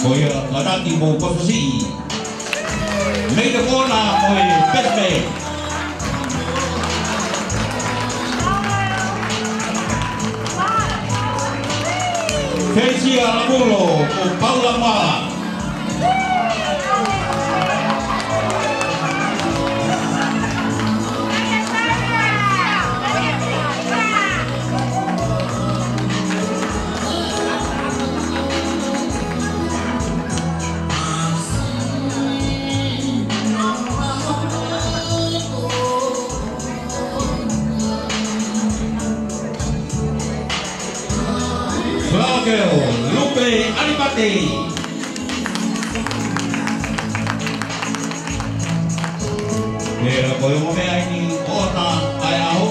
Koe ngaraki mo kososi. Mei te kona koe pesme. Felicia Labolo o Paula Mala. Lupe Alimate. Pero podemos ver ahí otra ayao.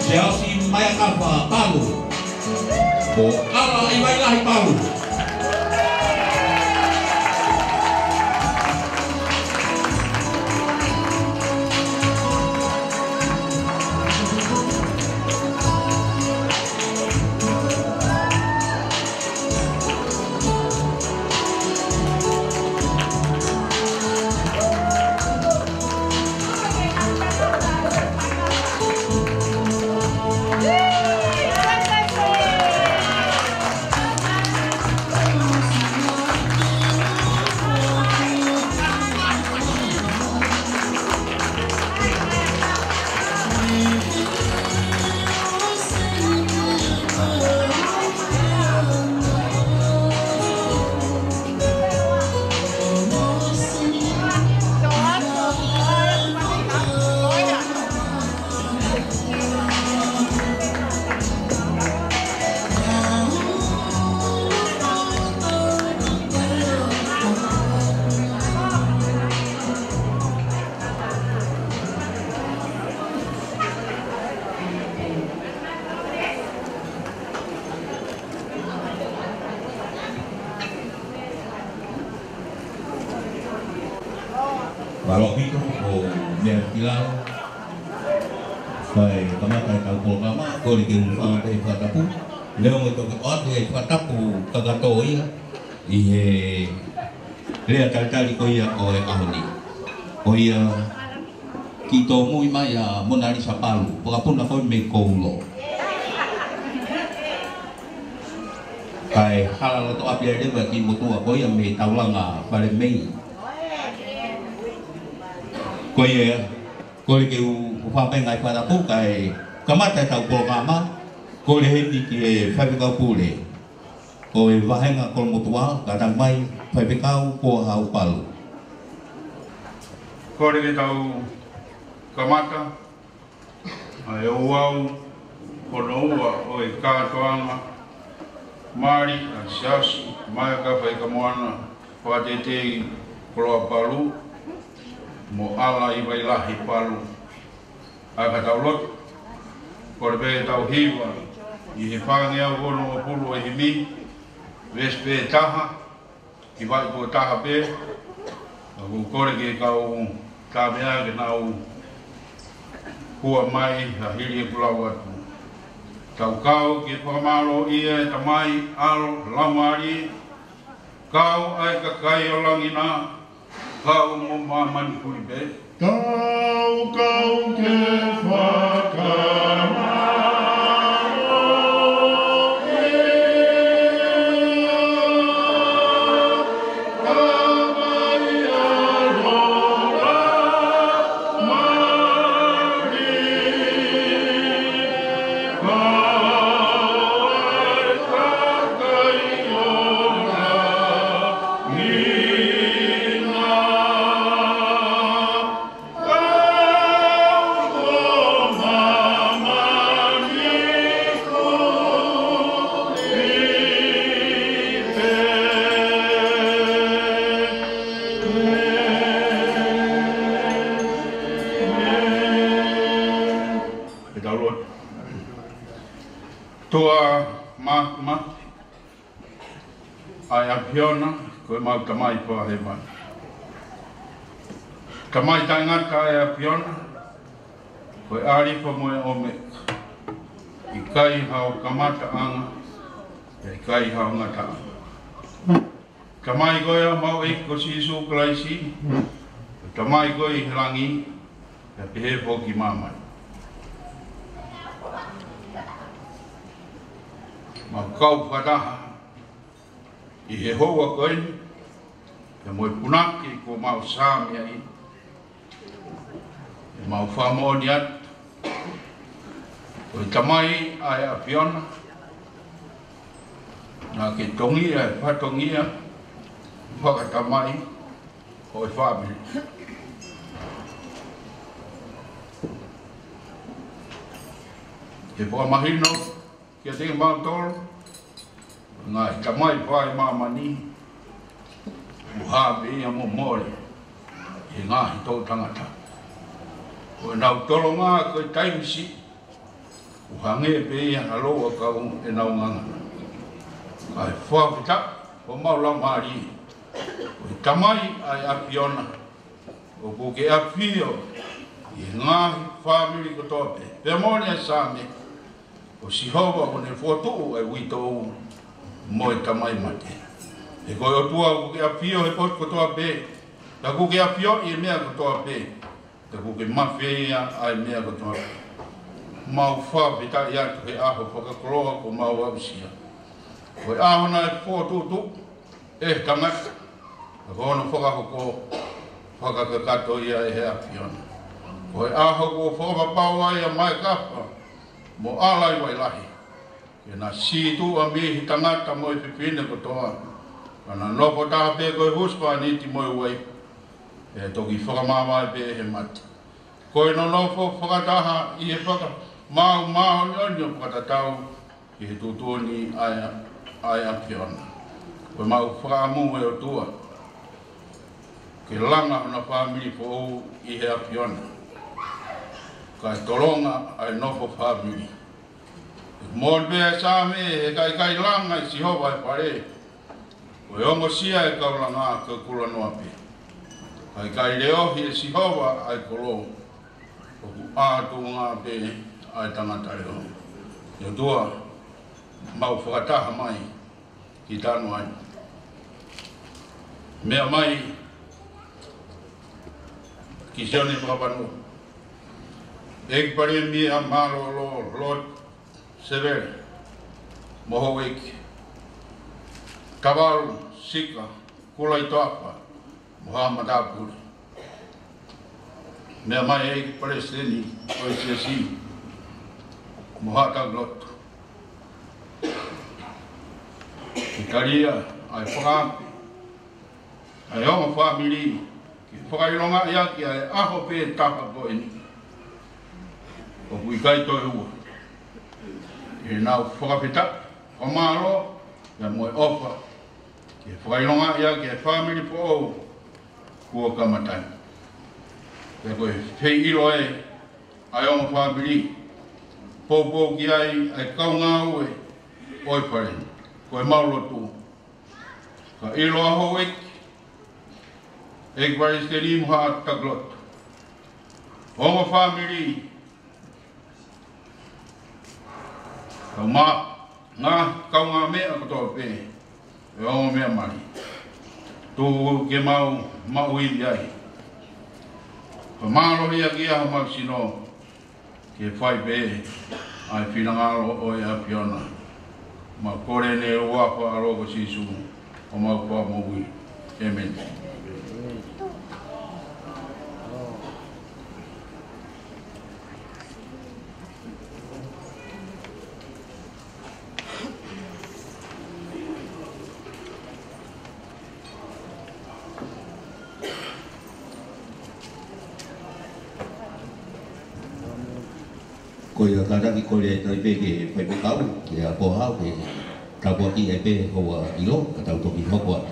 Chelsea Mayakafa Palu. O ala ibailahi Palu. Balok itu o dia kilau phải kama kai kau ko kama ko li kiu fa te fa tapu leo ngo to ot he fa tapu ka ga to ia I he le ta ta li ko ia o e ahoni o ia ki to mui mai a monari sa palu po ka puna ko me ko lo kai hala to apia de ba ki motu ko ia me taulanga pa le mei Koe ke whapengai wharapu kai kamata tau programa ko le hendi ki whapekau pule ko e wahenga ko motua ka tang mai whapekau ko hau palu ko le tau kamata ai o wau ko no ua o e katoanga mari a siasi mai ka whaikamoana whatetei ko palu mo ala I wailahi palu aka tau lot ko le tau hiwa I he whangia wono o pulu e himi vespe taha I vai ko taha pe ko kore ke kau tamea ke nau hua mai a hiri e pulau atu tau kau ke whamaro ia e tamai alo lamari kau ai kakai o langina kau mo mamani kuri be kau ke whakamaro Toa ma ai apiona ko mau tamai pa he mai tamai tanga ka ai apiona ko ari pa mo ome I kai hao kamata anga I kai hao ngata Tamai koe mau ik ko sisu klaisi. Tamai koe hilangi. Ya pehe foki mamai. Ma kau whataha. I he hoa koe. Ya moi punaki ko mau sāmi ai. Ya mau whamoni atu. Koe tamai ai a piona. Nā ke tongia, whatongia. Whakatamai. Hoi whamiri. He whamahino. Kia te mau toro. Ngā tamai whai mamani. Uha be ia mo more. He ngāhi tō tangata. Koe nau toro ngā koe taimisi. Uhange be ia haloa kau e nau nganga. Kai whawhita o maula maari. Koe tamai ai apiona. O kuke apio. I ngāhi whamiri kotope. Pea mōni a sāme. O sihova o ne whotu e wito mo e tamai mate. E koe o tua kuke apio he pot kotoa pe. Ta kuke apio i mea kotoa pe. Ta kuke mawhea ai mea kotoa pe. Mau whawhita i atu he aho whakakoroa ko mau ausia. Koe ahona e whotutu e tangata. A kono whakakoko whakakakato ia e he apiona. Koe aho ko whakapau ai a mai kapa. Mo alai wai lahi. Ke na situ a mihi tangata mo i pipine kotoa. Kana nopo taha pe koe huspa niti mo i wai. E toki whakamama pe he mati. Koe no nofo whakataha i he whaka. Mau nionio whakatatau i he tutuoni ai apiona. Koe mau whakamu e o tua. Ke langa hana whamiri fo i he apiona. Kai toronga ai nofo whamiri. Mon bea sāme e kai langa i sihova e pare. Koe ongo sia e kaulanga ka kula noa pe. Kai leohi e sihova ai kolo. Oku ātu ngā pe ai tangata reo. Yo tua mau whakataha mai ki tānu ai. Mea mai ki sione whakapanu. Eki pare mi a malo lo Lord Severe. Moho weki. Kawaru, sika, kulai toapa. Moha matapuri. Mea mai eki pare seni, koe siasi. Moha taglotu. Ikaria, ai whakapi. Ai onga whamiri. Ki whakaironga iaki ai aho pe tapa koeni. O kui kai toi ua. E nau whakapita, o maro, ia moe ofa. Ke whakaironga ia ke whamiri po au, kua kamatai. Ke koe whei ilo e, ai onga whamiri. Pōpō ki ai kaunga ue, oi pare, koe maulotu. Ka ilo aho eki, eki pare ste rimuha taklotu. Onga whamiri, ka ngā kaunga mea kotoa pe, e onga mea mari. Tū ke mau ili ai. Ka mārohi a kia ha mau sino, ke whai pe, ai whinangalo o e apiona. Ma kore ne uapa a roko sisu, o mau kua moui. Amen. Koe karaki koe e tau peke whai pekau, ke a pohau ke tau ki e pe hoa ilo, ka tau toki hokua.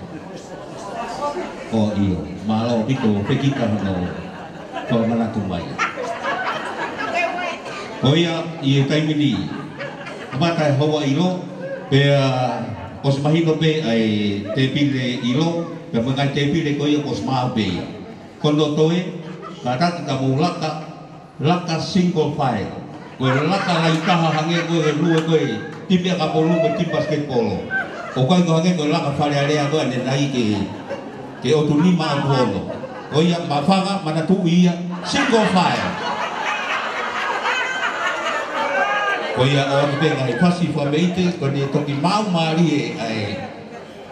O io, malo pito pekika hano kau manatu mai. Koia i e taimini, amata hoa ilo, pe os mahino pe ai te pile ilo, pe mangai te pile koia os mahu pe. Kondo toe, karaki ka laka single file. Koe laka lai taha hange koe he lua koe timia ka polu koe tim basketbolo. O koe ko hange ko laka whare area koe ne nai ke o tuni maa tuono. O ia mawhanga mana tu ia single fire. Ko ia o anu penga he pasi wha meite ko ne toki mau maari e ai.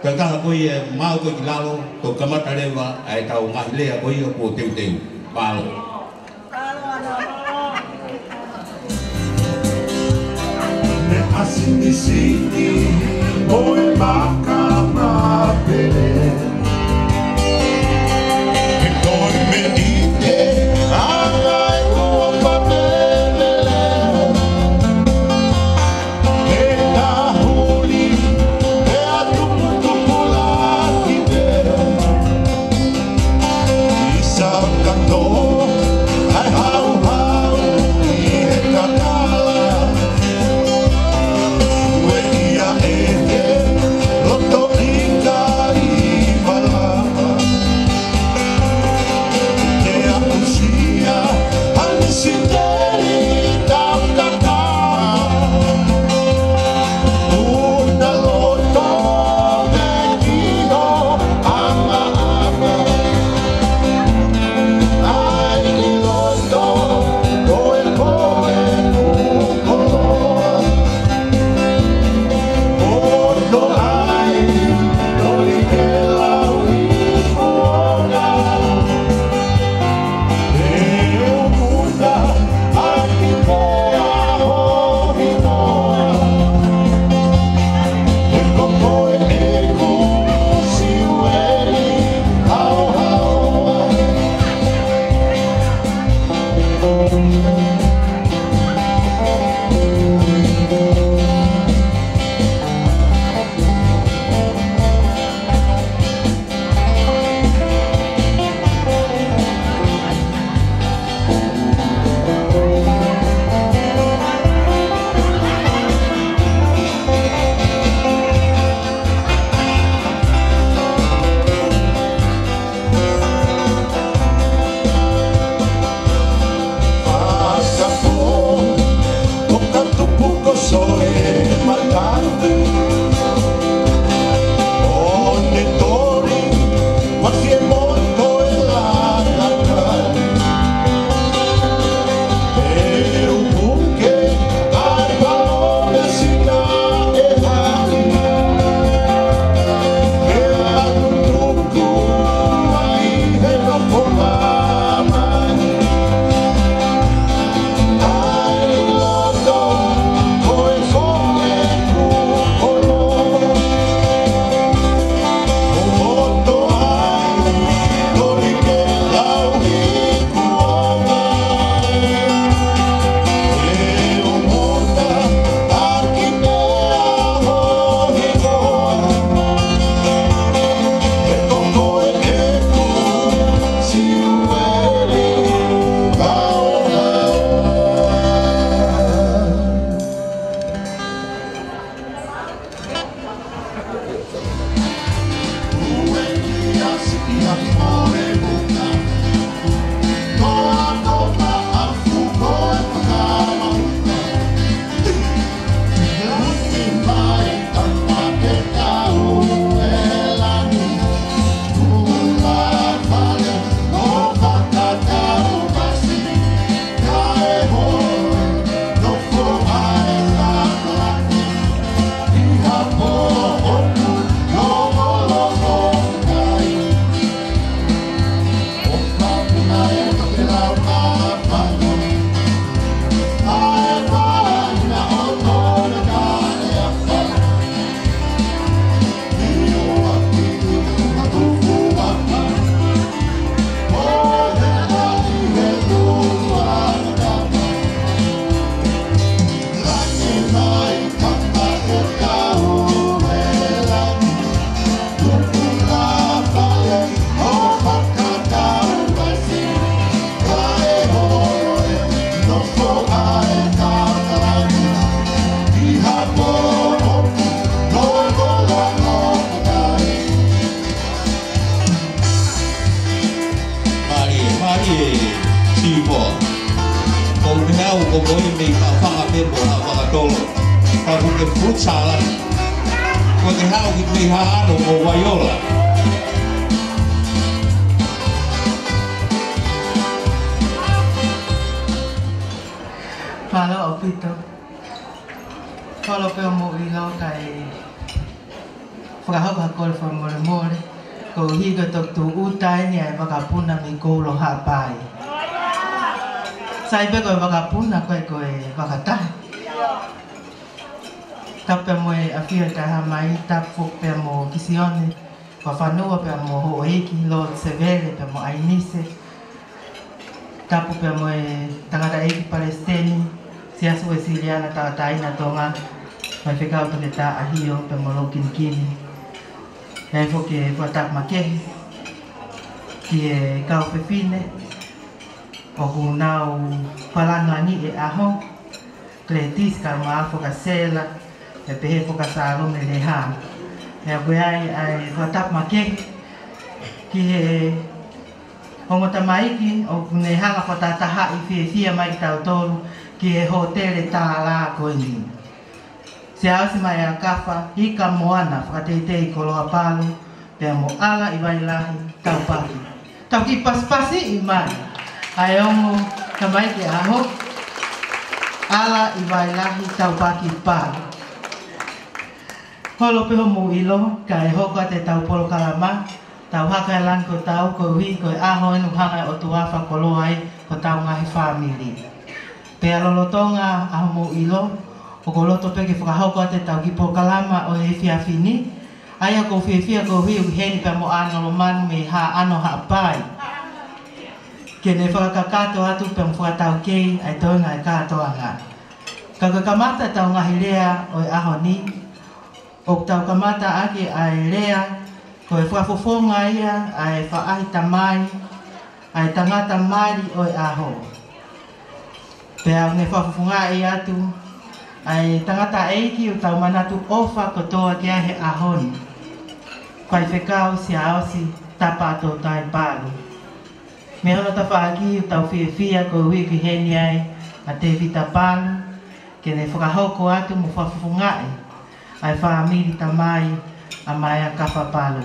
Ka kaha ko ia mau ko ki lalo to kamata rewa ai tau ngahi lea ko ia ko teu teu. Palo. Sini sini, oi makama pele. Koi medite, angai upa pele. Eta huli, ea tupu laki de. Isa kato, ai hau hau, i kakala. ko ko ni ka fa a pe bo ha wa to ka bu ke fruit salad ko te hau ki tui haano o Waiola. Palo o pito. Palo pe o mo ilo kai whakahau hakore wha more more. Ko higa tok tu utai ni ai wakapuna mi koulo hapai. Sai pe koe wakapuna koe koe wakatai. Tape moe awhia kai hamai tapu pe mo kisione. Whanua pe mo hoeki Lord Severe pe mo ainise. Tapu pe moe tangata eki Palestini. Siasu e Siliana taina tonga. Mai whekau pe ta ahio pe mo lokin kini. Hei fo ke whatak makehi. Ki e kau pe fine. O ku nau palanani e aho. Kletis ka maa foka sela. E pehe foka sarome le haa. E a koe ai whatak makehi. Ki he hongo tamaiki o ne hanga whatataha i whia mai ki tau tolu. Ki he hotele tā la koe ni. Se ausi mai a kafa, hika moana, whakateitei koloa palo, pia mo ala i wailahi, tau paki. Tau ki paspasi i mai, ai ongo kamai ke aho, ala i wailahi, tau paki palo. Holo peho mo ilo, ka e hoko te tau polo kalama, tau haka e lan ko tau, ko hui, ko e aho enu hanga o tuafa koloa ai, ko tau ngahi family. Pea lolotonga aho mo ilo, o ko loto peke whakahauko te tau ki pokalama o e whiawhini. Aia ko whiawhia ko hui u heni pa mo ano lo manu me ha ano ha pai. Ke ne whakakato atu pe mo whakatau kei ai toinga e katoa ngā. Kaka kamata tau ngahi lea o e aho ni. O tau kamata ake ai lea ko e whafofonga ia ai whaahi tamai ai tangata maari o e aho. Pea ne whafofonga i atu ai tangata eiki o tau manatu ofa ko toa kia he ahoni. Pai whekau si aosi tapato tai palu. Me hono ta whaaki o tau whiawhia ko hui ki heni ai a te vita palu. Ke ne whakahoko atu mo whafufungai. Ai whaamiri ta mai a mai a kawha palu.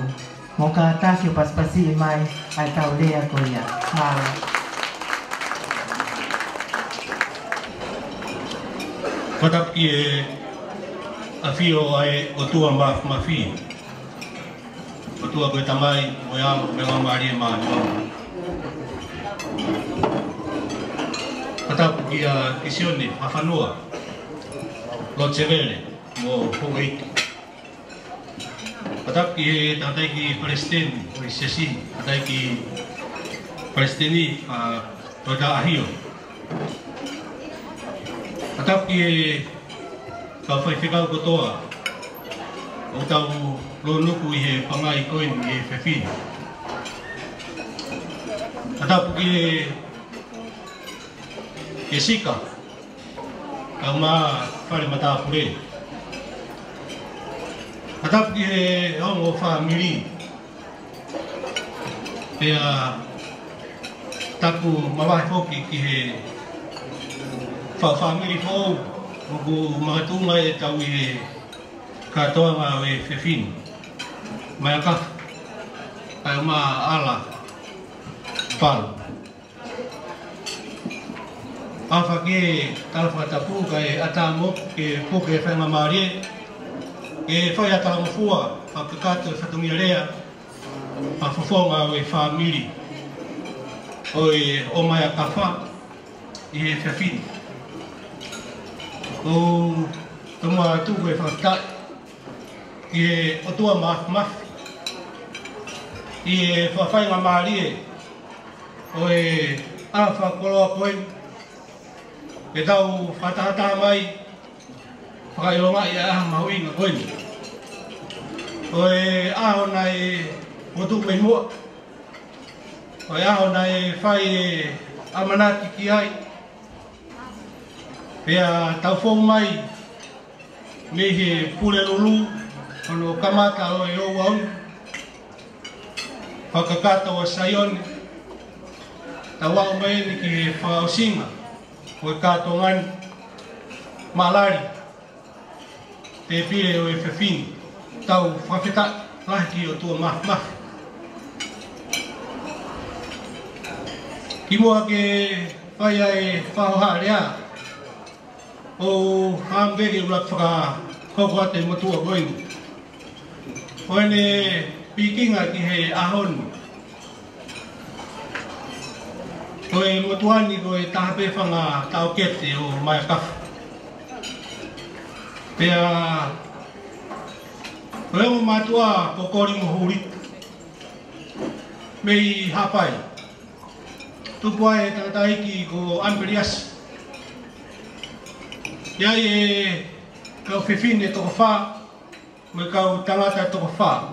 Mo ka ataki o paspasi i mai ai tau lea ko ia. Mara. Whatapki e a whio ai o tua mawhi. O tua koe tamai o e ao me mamari e maa niwa. Whatapki a kisione a whanua. Lord Severe mo Hoeiki. Whatapki e tataiki Palestine o i Sesi. Tataiki Palestini a toda ahio. Atapi e ka whaiwhekau kotoa o tau lonuku i he pangai koen i he whewhini. Atapi e sika kau maa whare matapure. Atapi e hongo whamiri pea taku mawahi hoki ki he family fo o matunga e tau e katoa ngā e whewhini. Mai a kafu, ai o maa ala palu. Awha ke talawhatapu kai ata mok ke poke e whainga marie. E whai atala mafua, whakakato e whatungia rea, a whawhonga o e family. O e o mai a kawha i he whewhini. O tonga tuku e whakatai i e o tua mafi i e whawhainga maarie o e awha koloa koe e tau whatahata mai whakailonga i a aha mahuinga koe o e aho nei o tuku e mua o e aho nei whai e amanaki ki ai pea tau whong mai me he pule lulu ono kamata o e o au whakakata o saione tau au mai ni ki he whaosinga o e katongan malari te pire o e whewhini tau whawheta lahi ki o tua mah. Ki mua ke whai ai whaoha rea o hambege ulat whaka koko ate matua koinu. Koene pikinga ki he ahonu. Koe motuani koe tahape whanga tau kete o mai kafu. Pea koe mo matua kokori mo huri. Mei hapai. Tupua e tangataiki ko Amberias. Iai e kau whiwhine toko wha. Me kau tangata toko wha.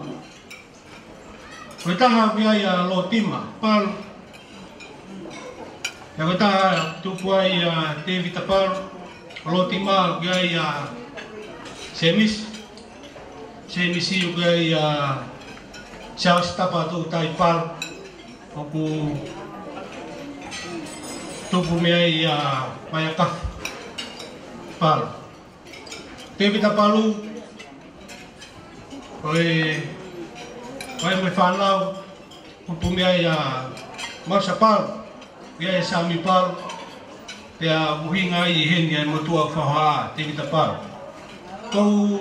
Koe taha kia ia lo tima. Palu. Ya koe taha tupua ia te vita palu. Lo tima kia ia semis. Semisi kia ia Charles tapa tu tai palu. Oku tupu mea ia maya kafu palu. Te vita palu koe me whanau tupu mea ia mausa palu. Ia e sami palu. Pea muhinga i heni ai motua whahaa te vita palu. Kou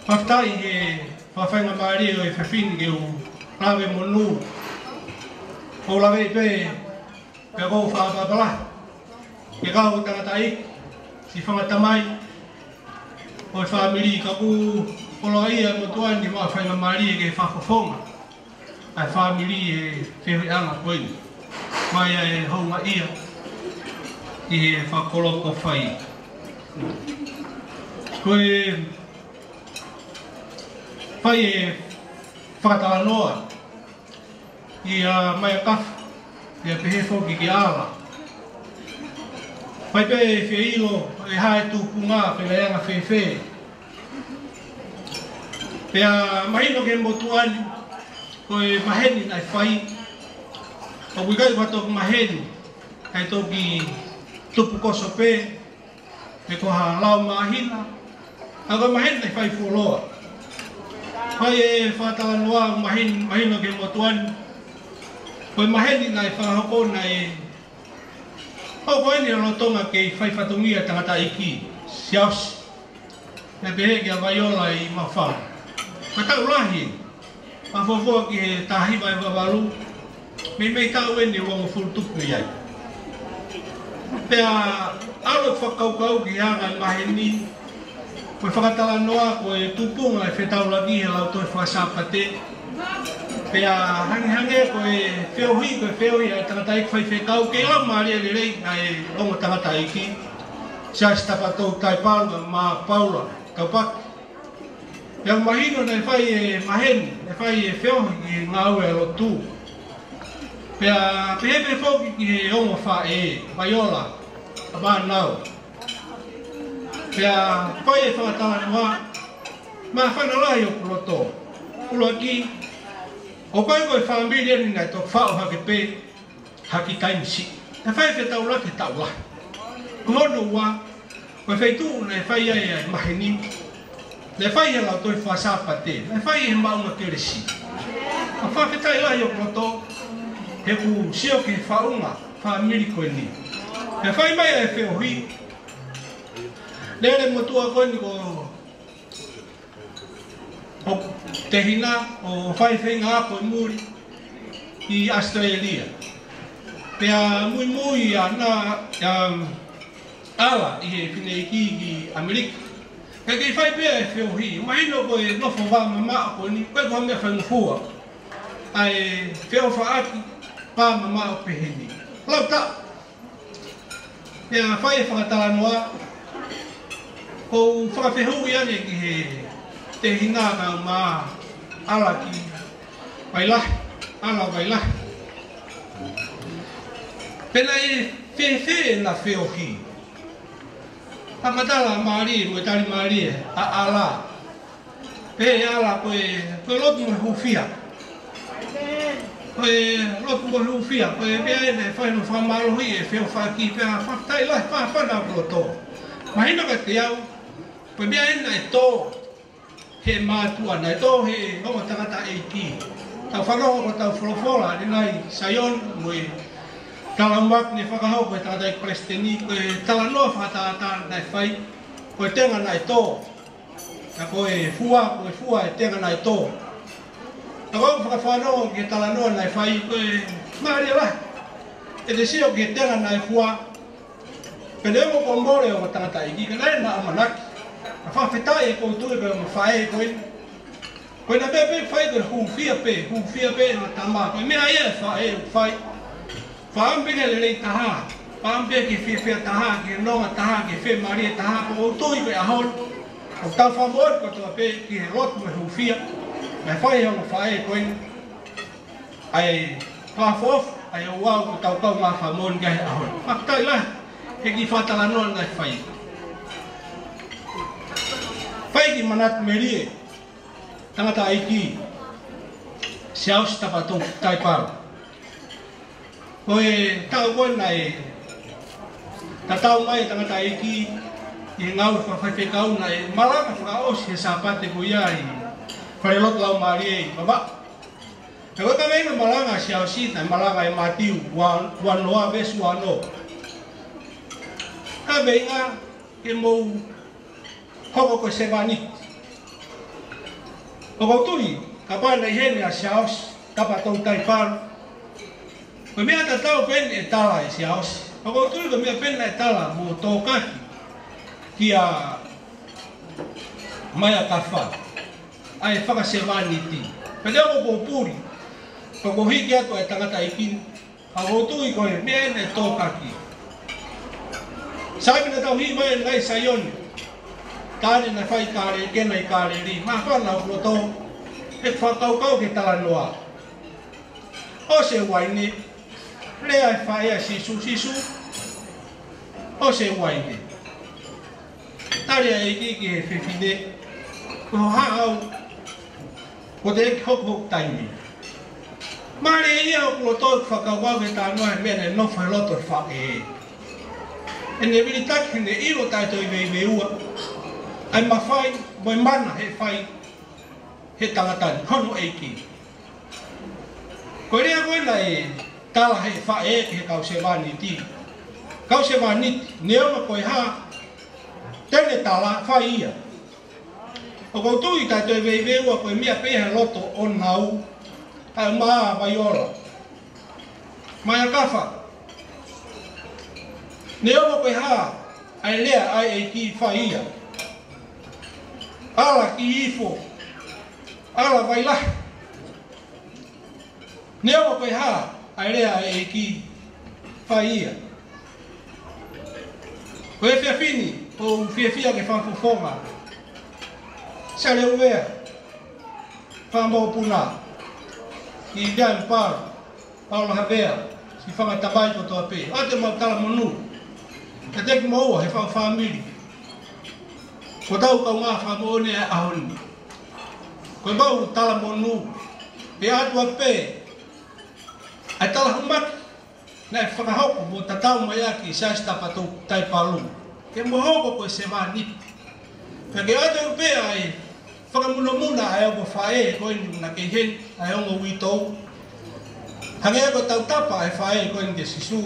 whaftai he whawhainga maari o e whawhini ke u lawe monu. Kou lawe i pe pea kou whaapapala. Ke kau tangatai si whangatamai. O e whamiri ka ku polo ia motuani maa whainga maari ke whafofonga. Ai whamiri e whewe anga koini. Mai e honga ia i he whakoloko whai. Koe whai e whakatalanoa i a mai a kafu i a pehe whoki ki ala. Whai pe e whiailo e hae tūku ngā whenaianga whewhe. Pea mahino ke motuani koe maheni nai whai. O wikai watoku maheni kai toki tupu koso pe. Me koha lau mahina. Aga maheni nai whai wholoa. Whai e whatalanoa mahino ke motuani. Koe maheni nai whahoko nai hoko eni alo tonga ke whai whatungia tangata iki. Siaus. Me pehe kia vaiola i mawhau. Matau lahi. Mawhawhua ki he tahiwa e wawalu. Me tau eni wango fultupu iai. Pea alo whakaukau ki hanga maheni. Koe whakatalanoa koe tupunga e whetau lagi he lau toi whakasapate. Pea hange koe whiohi koe whiohi ai tangata iki whai whekau. Ke lau maari e rei ai longo tangata iki. Sias tapatou tai paula ma paula kaupaki. Yang mahino na whai e maheni, e whai e whiohi ki ngā ue alo tū. Pea pehepe whoki ki he ongo wha e vaiola a mānau. Pea whai e whakatalanoa ma whanalai o kuloto. Kulo aki o kai koe whamiri ani ngai tō whao hake pē haki taimisi. E whai whetau la ke tau la. Kuhono ua koe whaitu na e whai ai ai maheni. Le whai e lau toi whasapate. Le whai e maunga keresi. A whawhetai lai o kuloto he ku sio ke whaunga whamiri koe ni. E whai mai e whiohi. Lere motua koe ni ko o te hina o whai whenga koe muri i Australia. Pea mui ana ala i he whine iki ki Amerika. Kei kei whai pia e whiohi. Mahino koe nofo wā mama koe ni koe koe mea whangufua. Ai whio whaaki pā mama o peheni. Lau ta. Pea whai e whakatalanoa. Kou whakawhehui ane ki he te hinanga mā ala ki wailahi. Ala wailahi. Pena e whewhe na whiohi. A matala maari, mo tari maari a ala. Pe ala koe lotu mo hufia. Koe lotu mo hufia. Koe pea ene whai no whamalohi e whio whaki pea whaktai lai whana ploto. Mahina ka te au. Koe pea ene e tō. he mātua nei tō he honga tangata e ki. Tau whanau ko tau wholofora ni nai Sayon mui talamak ni whakahau koe tangata i Palestini koe talanoa whakataata nei whai koe tenga nei tō. Na koe fua e tenga nei tō. Na koe whakawhanau ki talanoa nei whai koe maari ala. E te sio ki tenga nei fua. Pene mo ko more o tangata i ki kanai na amanaki. A whawhetai e koutua pe o mawhae koe. Koe na pepe whai koe hufia pe na tama. Koe mea ia whae whai. Whaambinga le rei taha. Whaambinga ki whia taha, ki nonga taha, ki whia maria taha. Ko outui koe ahon. O tau whamoa ko tua pe ki he rotu me hufia. Me whai o mawhae koe. Ai whafof, ai o wau ko tau kau ngā whamoa nga he ahon. Whakatai la, he ki whatala noa ngai whai. Whai ki manat merie, tangata aiki, siaus tapatung taiparo. Koe tau koe nai, tatau mai tangata aiki, i ngau whawhaiwhekau nai, malaka whakaos he sapate ko ia i wharelot lau marie i baba. E koe ka meina malanga siausi, nai malanga e matiu, wanoa besu wano. Ka meina ke mou hoko koe sevani. O kautui, ka pāna i hene a siaos, tapatou taiparo. Koe mea tatau pen e tala e siaos. O kautui koe mea pen e tala mo tōkaki ki a maia kawha. Ai whakasevani ti. Pene o ko puri, ko hiki atu e tangata i kini. O kautui koe mea e tōkaki. Saimina tau hi mai ngai Sayoni. Kāre na whai kāre, kena i kāre ri. Mā whana o roto, e whakaukau ke tala noa. O se waine, rea e whae a sisu. O se waine. Tare a eki ki he whiwhine. Ko hahau, ko te eki hok taimi. Māre ia o roto e whakawau ke tā noa e mene nofa e loto e whae e. E ne wiri taki ne iro taito i vei ua. Ai mawhai, moi mana he whai, he tangatani, hono eiki. Koe rea koe na e tala he whae e he kausewani ti. Kausewani ti, neoma koe ha, tene tala whai ia. O kautui taito i vei ua koe mia peha loto o nau, ai maa vaiora. Maia kawha. Neoma koe ha, ai lea ai eiki whai ia. Ala ki ifo, ala vaila. Neoma koe ha, ai rea e ki whaia. Koe whiawhini, o whiawhia ke whawhawhonga. Sa leo wea, whamau puna. Ki vian pāru, Paula Havea, si whangatamai ko toa pe. Ate mau tala monu, te teki maua he whamili. Ko tau kau ngā whamone e ahoni. Koe mau tala monu, e atua pe, ai tala humaki, nei whakahoko mo tatau mai aki sais tapatou taipalu. Ke mohoko koe se wā niti. Peke atua pe ai whakamuna ai o whae koe na kei hen, ai ongo witou. Hangea ko tau tapa ai whae koe ni ke sisu.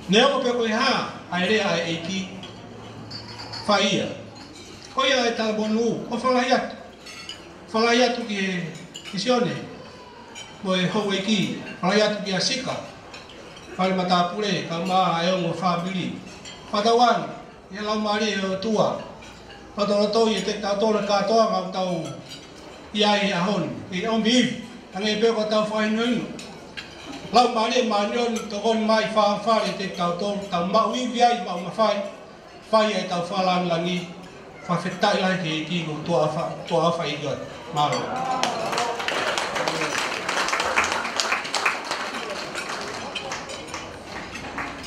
Neongo pe koe ha, ai rea ai eiki whaia. Koe ai tala monu, ko whalai atu. Whalai atu ki sione. Koe hou eiki, whalai atu ki a sika. Whale matapure, ka maa ai ongo whabili. Whatawan, e lau maari e o tua. Whatoroto i te tātore kātoa ngau tau iai e ahon. E on biv, tange pe ko tau whainunu. Lau maari e maanion, tokon mai whaamwhare te tātore, tau maui viai mau mawhai. Whai e tau whalang langi. Whawhetai lai ke eki ko tua awha i goi. Maro.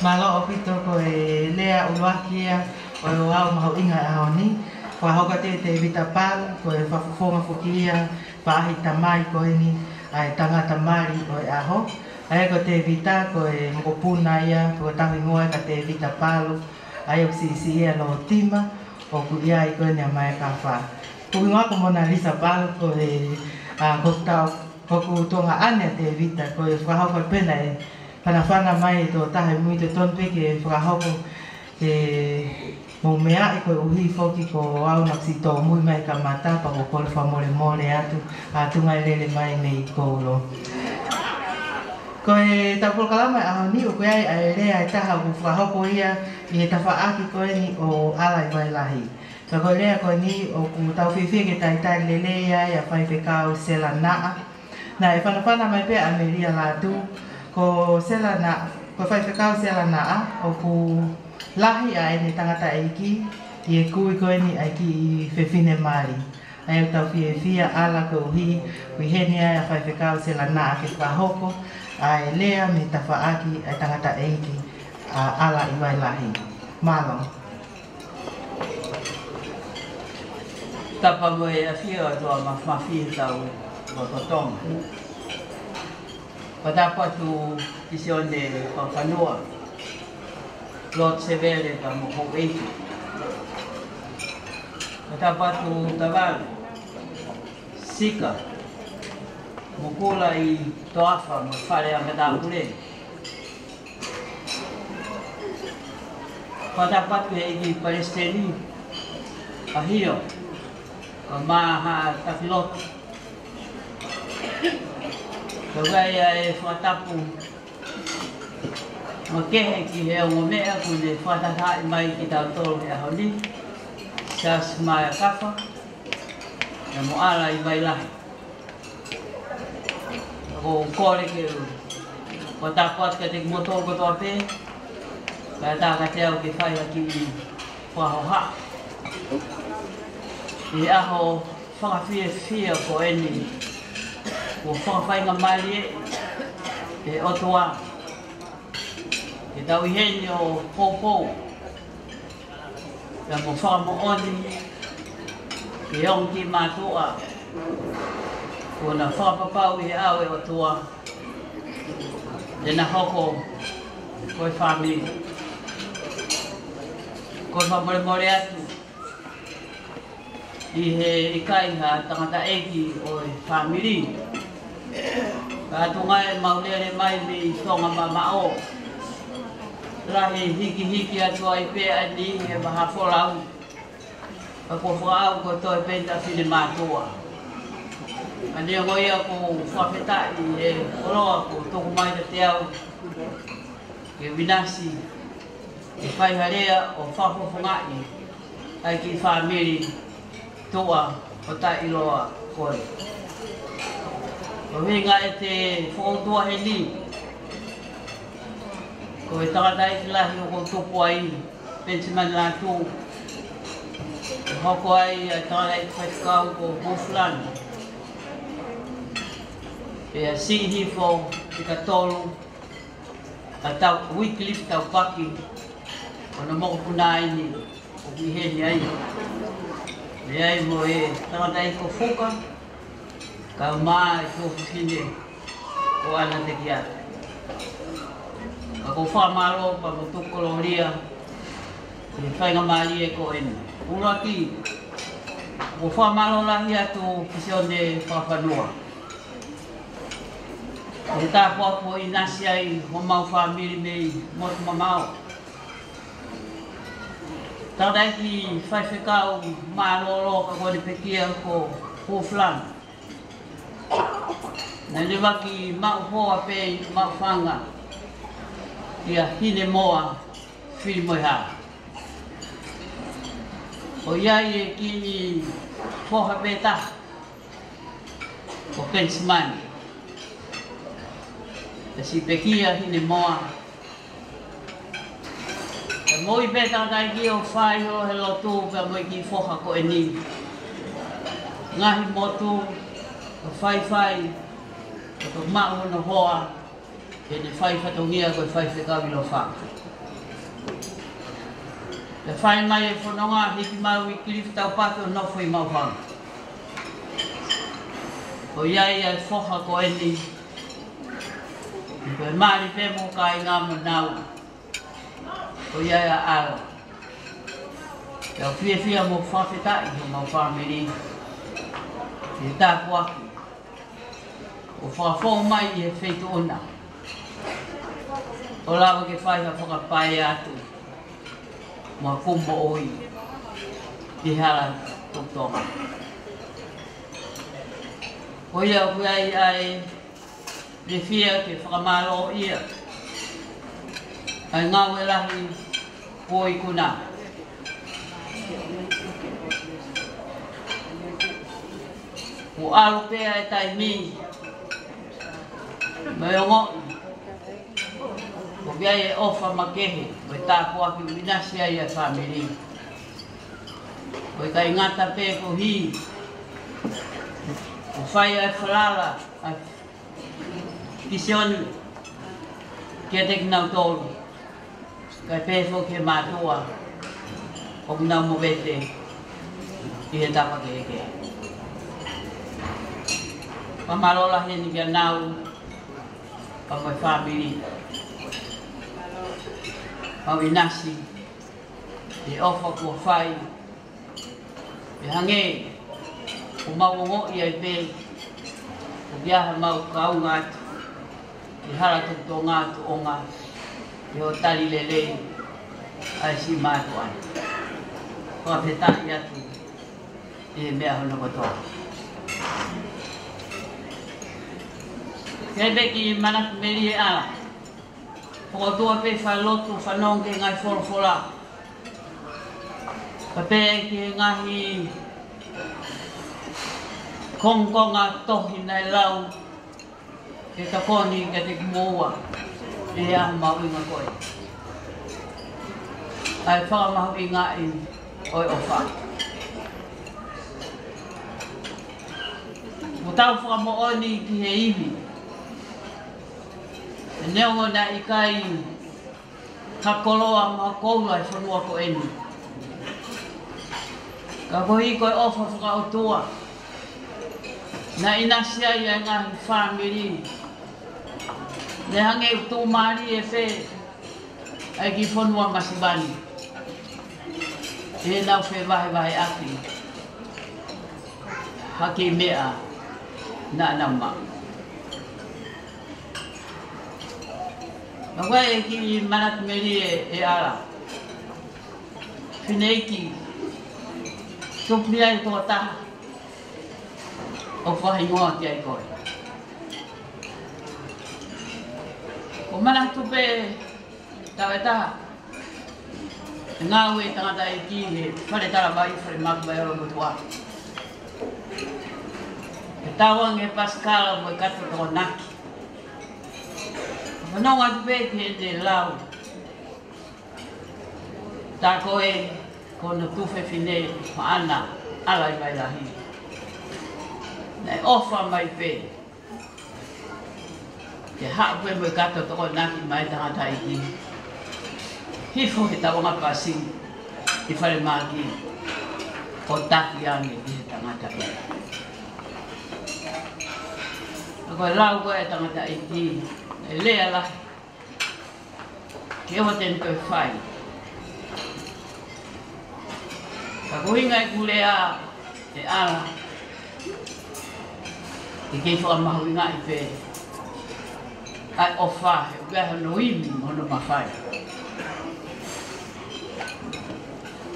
Malo o pito ko e lea uluakia o e wau mahau inga e haoni. Ko hauka te vita pal, ko e whafufonga fukia, whahi tamai ko e ni ai tangata mari o e aho. Ai ko te vita ko e mokopuna ia, ko tahi ngoe ka te vita palu, ai o sisi ia lo tima, o ku ia i ko e ni a mai ka wha. Kuinga ko Mona Lisa pal ko ko tau ko tonga ane te vita ko whahau ko pena panawhanga mai to tahe mui te tonpe ke whahau ko mo mea ko uhi foki ko au naksi to mui mai ka mata pa ko kole whamore more atu ngai lele mai nei ko lo. Ko tapul kalama a ni o koe ai rea taha ko whahau ko ia i tawhaaki ko ni o alai vai lahi. Ka ko lea ko ni o ku tau whiwhi ke tai tai lele ia ia whai whekau sela naa. Na e whanawhana mai pe a meria la tu ko sela naa, ko whai whekau sela naa o ku lahi a ene tangata eiki i e kui ko ni aiki i whewhine maari. Ai au tau whiwhia ala ko uhi ui hene ia whai whekau sela naa ke whahoko a e lea me tawhaaki a tangata eiki a ala i wai lahi. Malo. Tapa mo e a whia o toa mawhawhi tau o totonga. Pa tapa tu kisi o ne whawhanua. Lord Severe ka mo hou eiki. Pa tapa tu tawale. Sika. Mo kula i toafa mo whare a metapure. Pa tapa tu eiki Palestini. Ahio. Maha takilot. Kagaya e whatapu. Makehe ki he o mea ku ne whatatai mai ki tau tolo he ahoni. Sas mai a kafa. Na mo ala i mai lahi. Ko kore ke whatapuat ka te motor ko toa pe. Kaya tā ka te au ke whai aki i whahoha. I aho whakawhia ko eni ko whakawhainga mai e otoa e tau i heni o pōpō ia mo whakamooni e ongi mātua ko na whakapapau i au e otoa e na hoko ko e whamiri ko e whamoremore atu i he ikai ha tangata eki o e whamiri. Ka atunga e maulere mai me tonga mamao. Rahi hiki atua i pea ni e maha wholau. Ka ko whaau ko toi penta whine mātua. Ka nea ngoia ko whawhetai e oroa ko toku mai na te au. Ke winasi e whaiharea o whawhawhangai ai ki whamiri. Toa o ta iloa koe. Ko hinga e te whakautua he ni. Ko e takatai ki lahi o ko tupu ai, pensimani la tū. Hoko ai a takatai ki whaikau ko Hofland. E a Sihifo i ka tolu, a tau Wycliffe tau paki, o na moko puna ini, o kiheni ai. E ai mo e tangata ko fuka, ka maa i tō whine o ana te kia. Ka ko whamaro pa mo tukolo ria, e whainga maari e ko enu. Uraki, ko whamaro lahi atu kisi o ne whawhanua. E tāpua po i nasi ai ho mau whamiri mei motu mamao. Tādai ki whaiwhekau māroro ka kore pekia ko Hofland. Nā lewa ki mau hoa pe mau whanga ia hine moa whiri moiha. O iai e ki whoha pe taha ko Pensimani. E si pekia hine moa moi pe tādai ki o whai o he lotu pe moi ki whoha ko e ni. Ngahi motu, o whai, o to mau no hoa, e ne whai whatongia ko e whai whekau ilo wha. E whai mai e whanonga hiki mau i Wycliffe tau pake o nofo i mau whanga. O iai e whoha ko e ni. Ko e maari pe mo ka i ngā manau. O ia a ala. Ia whia mo whawhetai o mau whamiri e tāpu aki. O whakafo mai e wheitu ona. O lawa ke whaiha whakapai atu. Mua kumbo oi. I hala tuktonga. O ia kui ai le fia ke whakamalo ia. Ai ngau e lahi koi kuna. O alo pea e tai mi. Mai o ngoi. O biai e ofa makehe. O e tāpu aki uinasi ai a whamiri. O e kai ngata pe ko hi. O whai ai whalala. Kisioni. Kia te kinau tolu. Kai pēwho ke mātua. O kinau mo vete. I he tapa ke eke. Pamarola heni kia nau. Pamoi whamiri. Pau inasi. E ofa kua whai. E hange. O mauongo i ai pē. O biaha mau kaunga atu. I hala tuto ngā tu o ngā. I o tari lelei. Ai si mātu anu. Kua petai atu. I mea hono kotoa. Kei beki manak meri e ala. Poko tua pe whalotu whanonge ngai wholofola. Ka pe ki ngahi kongkonga tohi nai lau. Ke takoni ke te kumoua. E ahu mau inga koe. Ai whakamahu inga i oi ofa. Mo tau whakamooni ki he iwi. E neongo na i kai kakoloa ma koula i whanua ko eni. Ka kohi koe ofa whakaotua. Na inasia i a ngahi whamiri. Ne hange utu maari e whe. Ai ki whanua masibani. E nau whe vahe aki. Haki mea. Na nama. Mawai e ki manat meri e ala. Whineiki. Tupni ai tō taha. O whahi ngoa ki ai koe. O mana tupe tau e taha. Ngā ue tangata e ki he whare tara mai whare maku mai oro mutua. E tawang e Pascal mo i kato tō naki. Whanonga tupe ki he te lau. Tā koe kona tuwhe whine maana alai mai lahi. Nei ofa mai pe. Ke hape mo i kato tō naki mai tangata i ki. Hifo he tawanga pasi i whare maki o taki ange i he tangata i. Ako lau koe tangata i ki. E lea lahi. Ke o ten koe whai. Ka kuhinga i kulea e ala. I kei whakamahu inga i pe. Ai o whahe, ubeha no imi mono mawhai.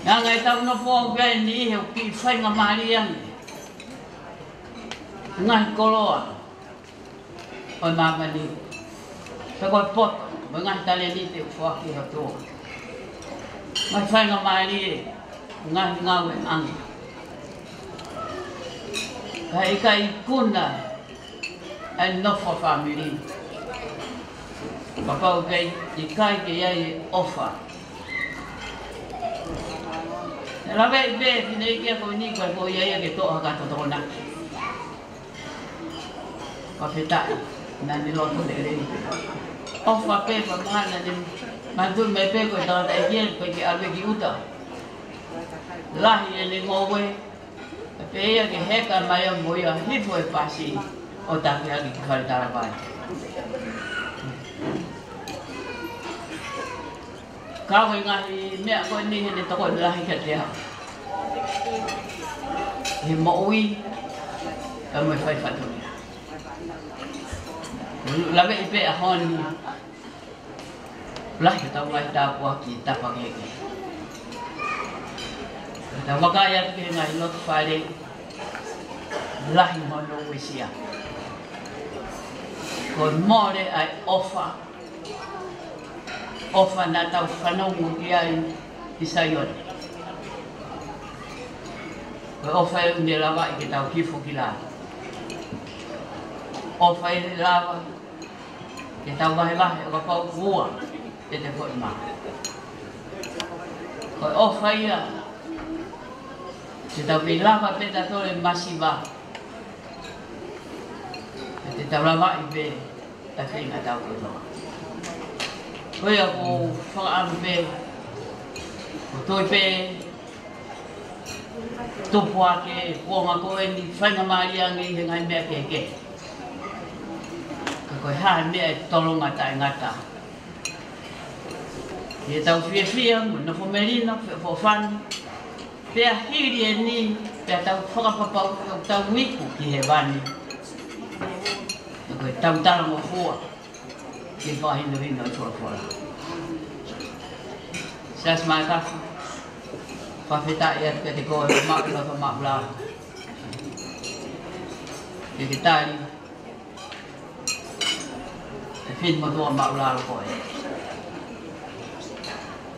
Nga ngai tau no fōa ubeha ni ihe o ki whai ngā mahari ange. Ngahi koloa. O mamani. Pekoi poto, mo ngahi tale ni te whoa ki hatoa. Ngai whai ngā mahari e. Ngahi ngawe ange. Ka ika i kuna ai nofo whamiri. Papau kei i kai ke iai ofa. E lawe i be whine i kia koe ni koe ko iai ke toa kato toko naki. Ka whetai, nani loto le rei. Ofa pe pa mahana ni mantu me pe koe tangata e kia koe ke alwe ki uta. Lahi e le ngowe. Pe ia ke heka mai a moia hifo e pasi o taki aki ki whare tarapai. Kawe ngahi mea koe ni hene toko lahi ka te hao. He moui, mo fai fatu la ve pe a hon la kita mai ta ko kita pakai ke ta makaya ke ngai lot fare la hi mo no wisia kon more ai ofa na tau whanau ia i Saion. Koe ofa e une lawa i ke tau hifo ki la. Ofa e lawa ke tau wahe o ka pau kua e te koe maa. Koe ofa ia ke tau ki lawa peta tole masiwa. E te tau lawa i pe ta whenga tau koe toa. Koe ako whakaampe, ko toi pe tupu ake, kuonga koe ni whainga maria ngi he ngai mea keke. Ka koe hae mea e tolonga tae ngata. E tau whia, na whomerina, whofani, pea hiri e ni, pea tau whakapapau, tau wiku ki he wani. Ka koe tau tarango hua. Ke wahino hino i whora. Sias mai kafu. Whawhita ia te koe maula to maula. Ke ke tari. Te whin mo toa maula koe.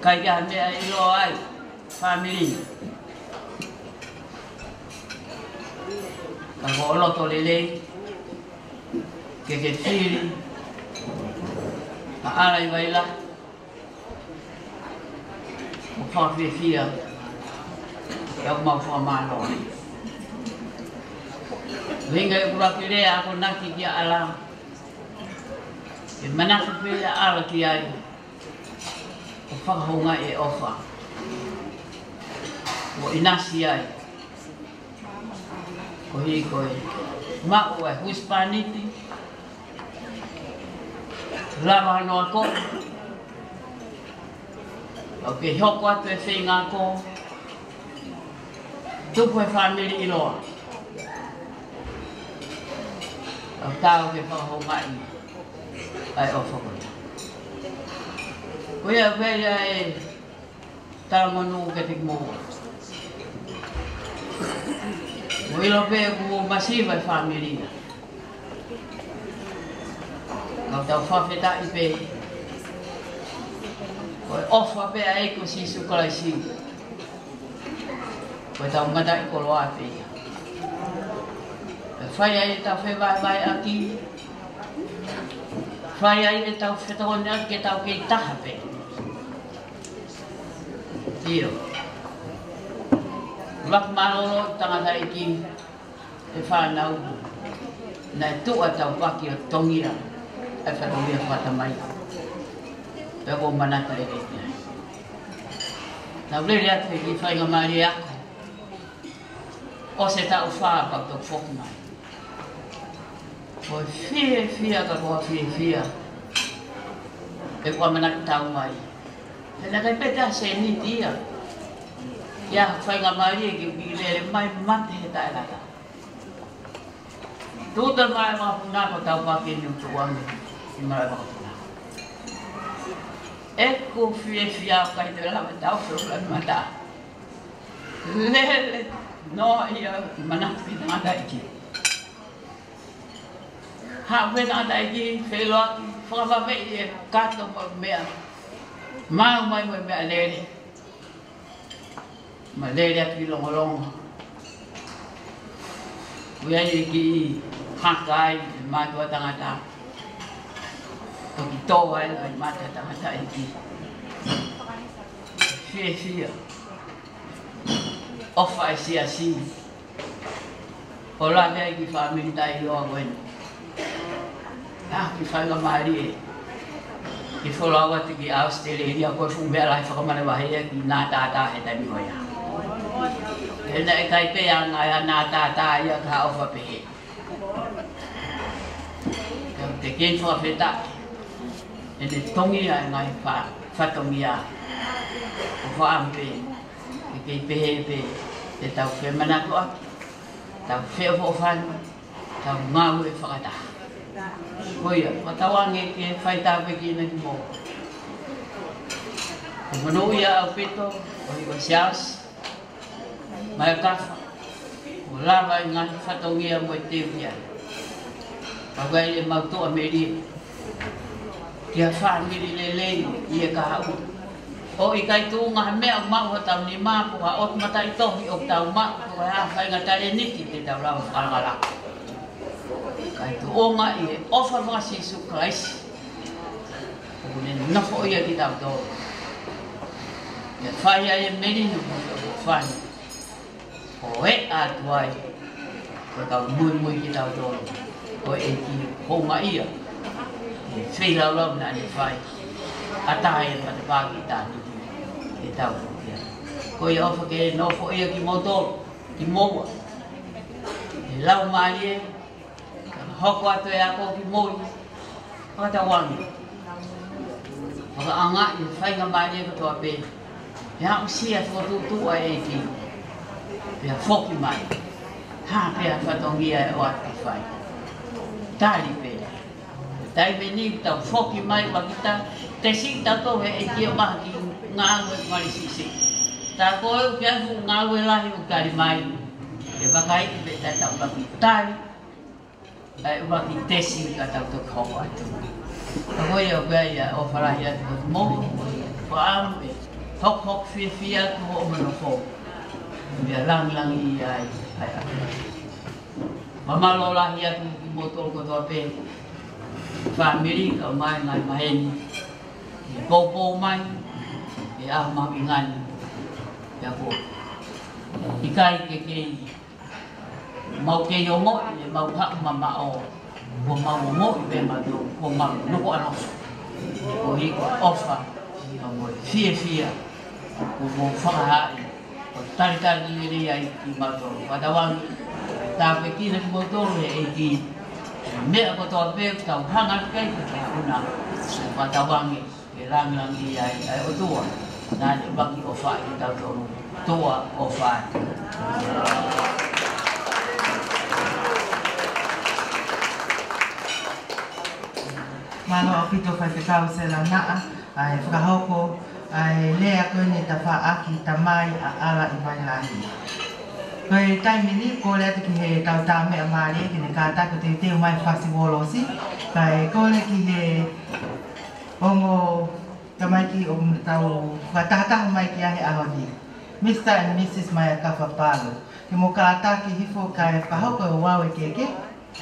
Kai kia mea i loa ai. Family. Ka ko loto lele. Ke whiri. Ka arai waila. O whawhia. E au mau whamalo. Winga e kuraki rea ako naki kia ala. E manaki pia ala ki ai. O whakahonga e ofa. O inasi ai. Ko hi koe. Mao e huspaniti. Lava no ako. O ke hoko atu e whenga ko. Tupu e whamiri i loa. O tau ke whakahonga i. Ai ofa koe. Koe a whea e taramanu ke te mua. Koe lo whea ku masiva e whamiri. Kau tau whawheta i pe. Koe ofa pe a eko si sukalai si. Koe tau ngata i koloa pe. Whai ai e tau whewai vai aki. Whai ai e tau whetahone aki ke tau kei taha pe. Tio. Wak maroro tangata i ki e whanau. Nai tua tau waki o tongira. E whakamia whatamai. Pea ko manata e kei. Nau lere atu e ki whainga maari ako. O se tau whaa pa tau whokumai. Ko whia ka koa whia. E kua manata tau mai. Pena kai peta se ni tia. Ia whainga maari e ki lere mai mate he tae lata. Tuta mai mga punako tau pake ni utuwangi. I mara pakatuna. Eko whia kai te lawa tau whiulan mata. Lele no ia manatu ki tangata iki. Ha wena ata iki wheloa ki whakawawe e kato pa mea. Mau mai mo mea lere. Ma lere atu i longolongo. Wea iki hakai matua tangata. Toki toa e ai mata tangata iki. Whia. Ofa e si. Ola mea ki whaminta i loa wena. Ki whainga maari e. Ki wholawa te ki Australia koe whumea lai whakamane wahea ki nā tātā he taimi hoia. Hena e kai pea ngai a nā tātā ia ka ofa pehe. Te kien whakawheta. E te tongi ai ngai whatongi a. O whaampe. E kei pehe pe. Te tau whemanako aki. Tau wheo whofanu. tau ngau e whakata. Koia, watawange ke whaitawe ki na ki mō. Ko manu ia au peto, o iwa sias, mai a kafa, o lava i ngahi whatongia mo i teo ki ai. Pawai e mautoa me ria. Kia whaamiri lelei i e ka hau. O i kai tū ngā mea o mau tau ni mā ko ha ot mata i tohi o tau mā ko ha whai ngā tare niki te tau rau whakalala. Kai tū o ngā i e ofa mga Jesu Christ. O ne nofo ia ki tau tō. Ia whai ai e meri no ko whai. O e atuai. Ko tau mui ki tau tō. O e ki honga ia. E whi lau lau na ne whai. Atahe e pate pāki tāni e tau kia. Ko i ofa ke nofo ia ki motoro, ki moua. E lau maari e, hoko atu e ako ki moi, kata wangi. Waka anga i whainga maari e katoa pē. E hau sia whotutu a e ki. Pea whoki mai. Ha pea whatongia e o atu whai. Tāri pē. Tai veni tau whoki mai wakita. Te sing tato he e kia maha ki ngā ue mari sisi. Tā koe u kia fu ngā ue lahi u kari mai. E wakai i pe tai tau waki tari. E waki tesi ka tau toki hoko atu. Tā koe au kia ia o wharahi atu o mō. Ko amu e hok fia atu o mano fō. Mea langi i ai atu. Mamalo lahi atu ki motoro kotoa pē. Whamiri ka mai ngai maheni. E popo mai, e ahu mahu ingani, e ako. I kai ke kei, mau kei o mo, e mau haku mama o, ko mau o mo i pe matu, ko mau nuko anoso. Ko hiko ofa, ko mo fia, ko mo whakahai, ko taritari i rea i matu. Watawangi, tāpe kina ki motoro e ki, mea ko toa pēk tau hanga kei ka kia una, watawangi. E langi ai o tua, nā ne baki o whai ki tau tonu, tua o whai. Malo o pito whai te kau se la naa, ai whakahoko, ai lea koe ne ta whaaki ta mai a ala i mai lahi. Koe taimini, ko lea te ki he tau tā mea maari, ki ne kātako te teo mai whasi wolosi, kai ko le ki he ongo kamaiki o tau whatahataha mai ki ahe ahoni. Mr. and Mrs. Maya Kawhapalo. Ki mo kātaki hifo kai whahoko o wawe keke.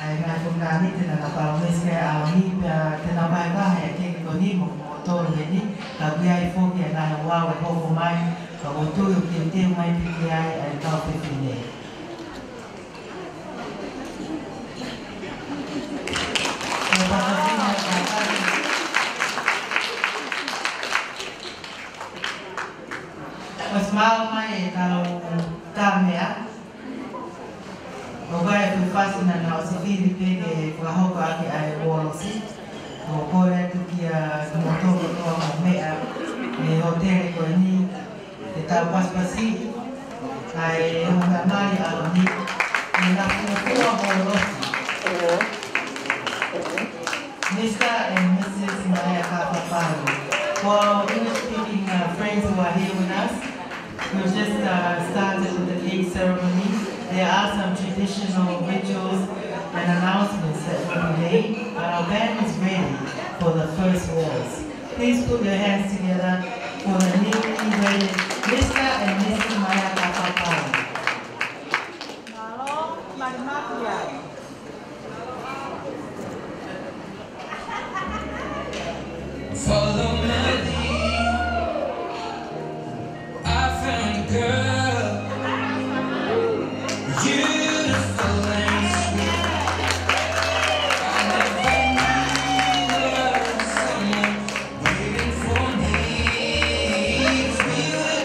Ai ngā kumna ni tēnā kaparo meske ahoni pia tēnā mai kahe e keke ko ni mo tōru he ni. Ka kui ai fōki e ngā wawe hoko mai. Ka mo tūru ki o teo mai piki ai tau pepine. Mas mau mai e tau tāmea. O kai e whasina na o sifiri pege wahoko aki ai wolosi. O kore atu ki a motoko toa ma mea e hotere koe ni. E tau paspasi. Ai e hunga mari alo ni. E nga kua wolosi. Mr. and Mrs. Maya Kawhapalo. For our English-speaking friends who are here with us, we just started with the cake ceremony. There are some traditional rituals and announcements that will be made, but our band is ready for the first waltz. Please put your hands together for the newly wedded Mr. and Mrs. Maya Kawhapalo. Follow my lead. I found a girl, beautiful and sweet. I never knew there was someone waiting for me. We were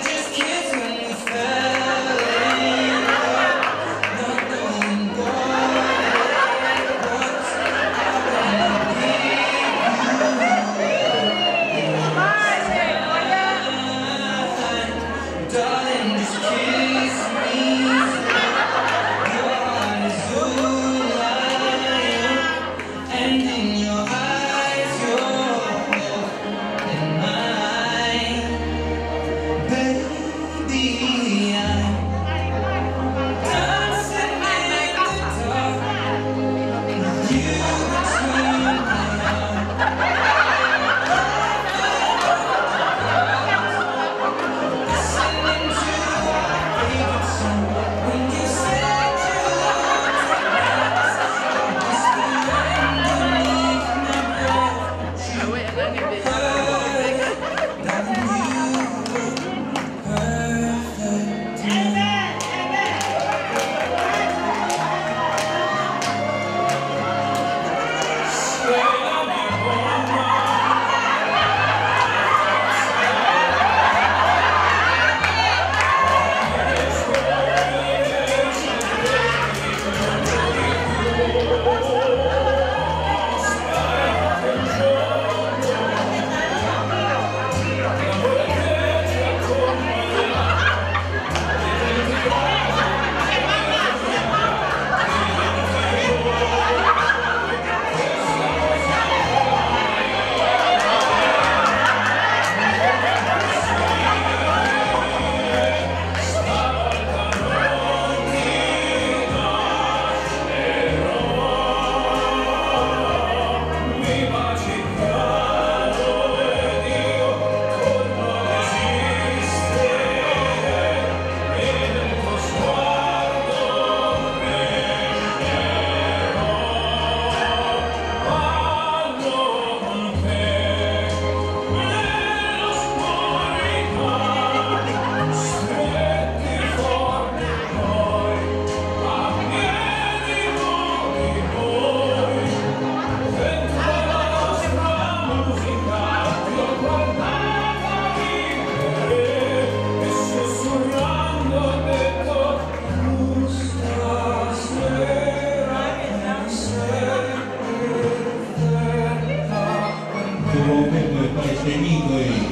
ke seni ko e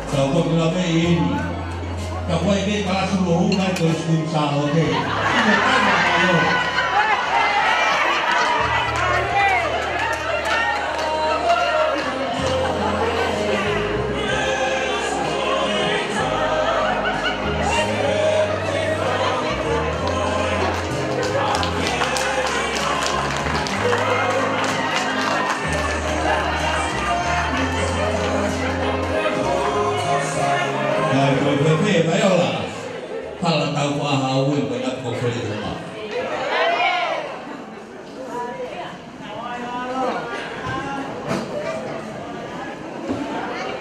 tau ko la me ini ka wai ke ka su lo na ko su sa ho ke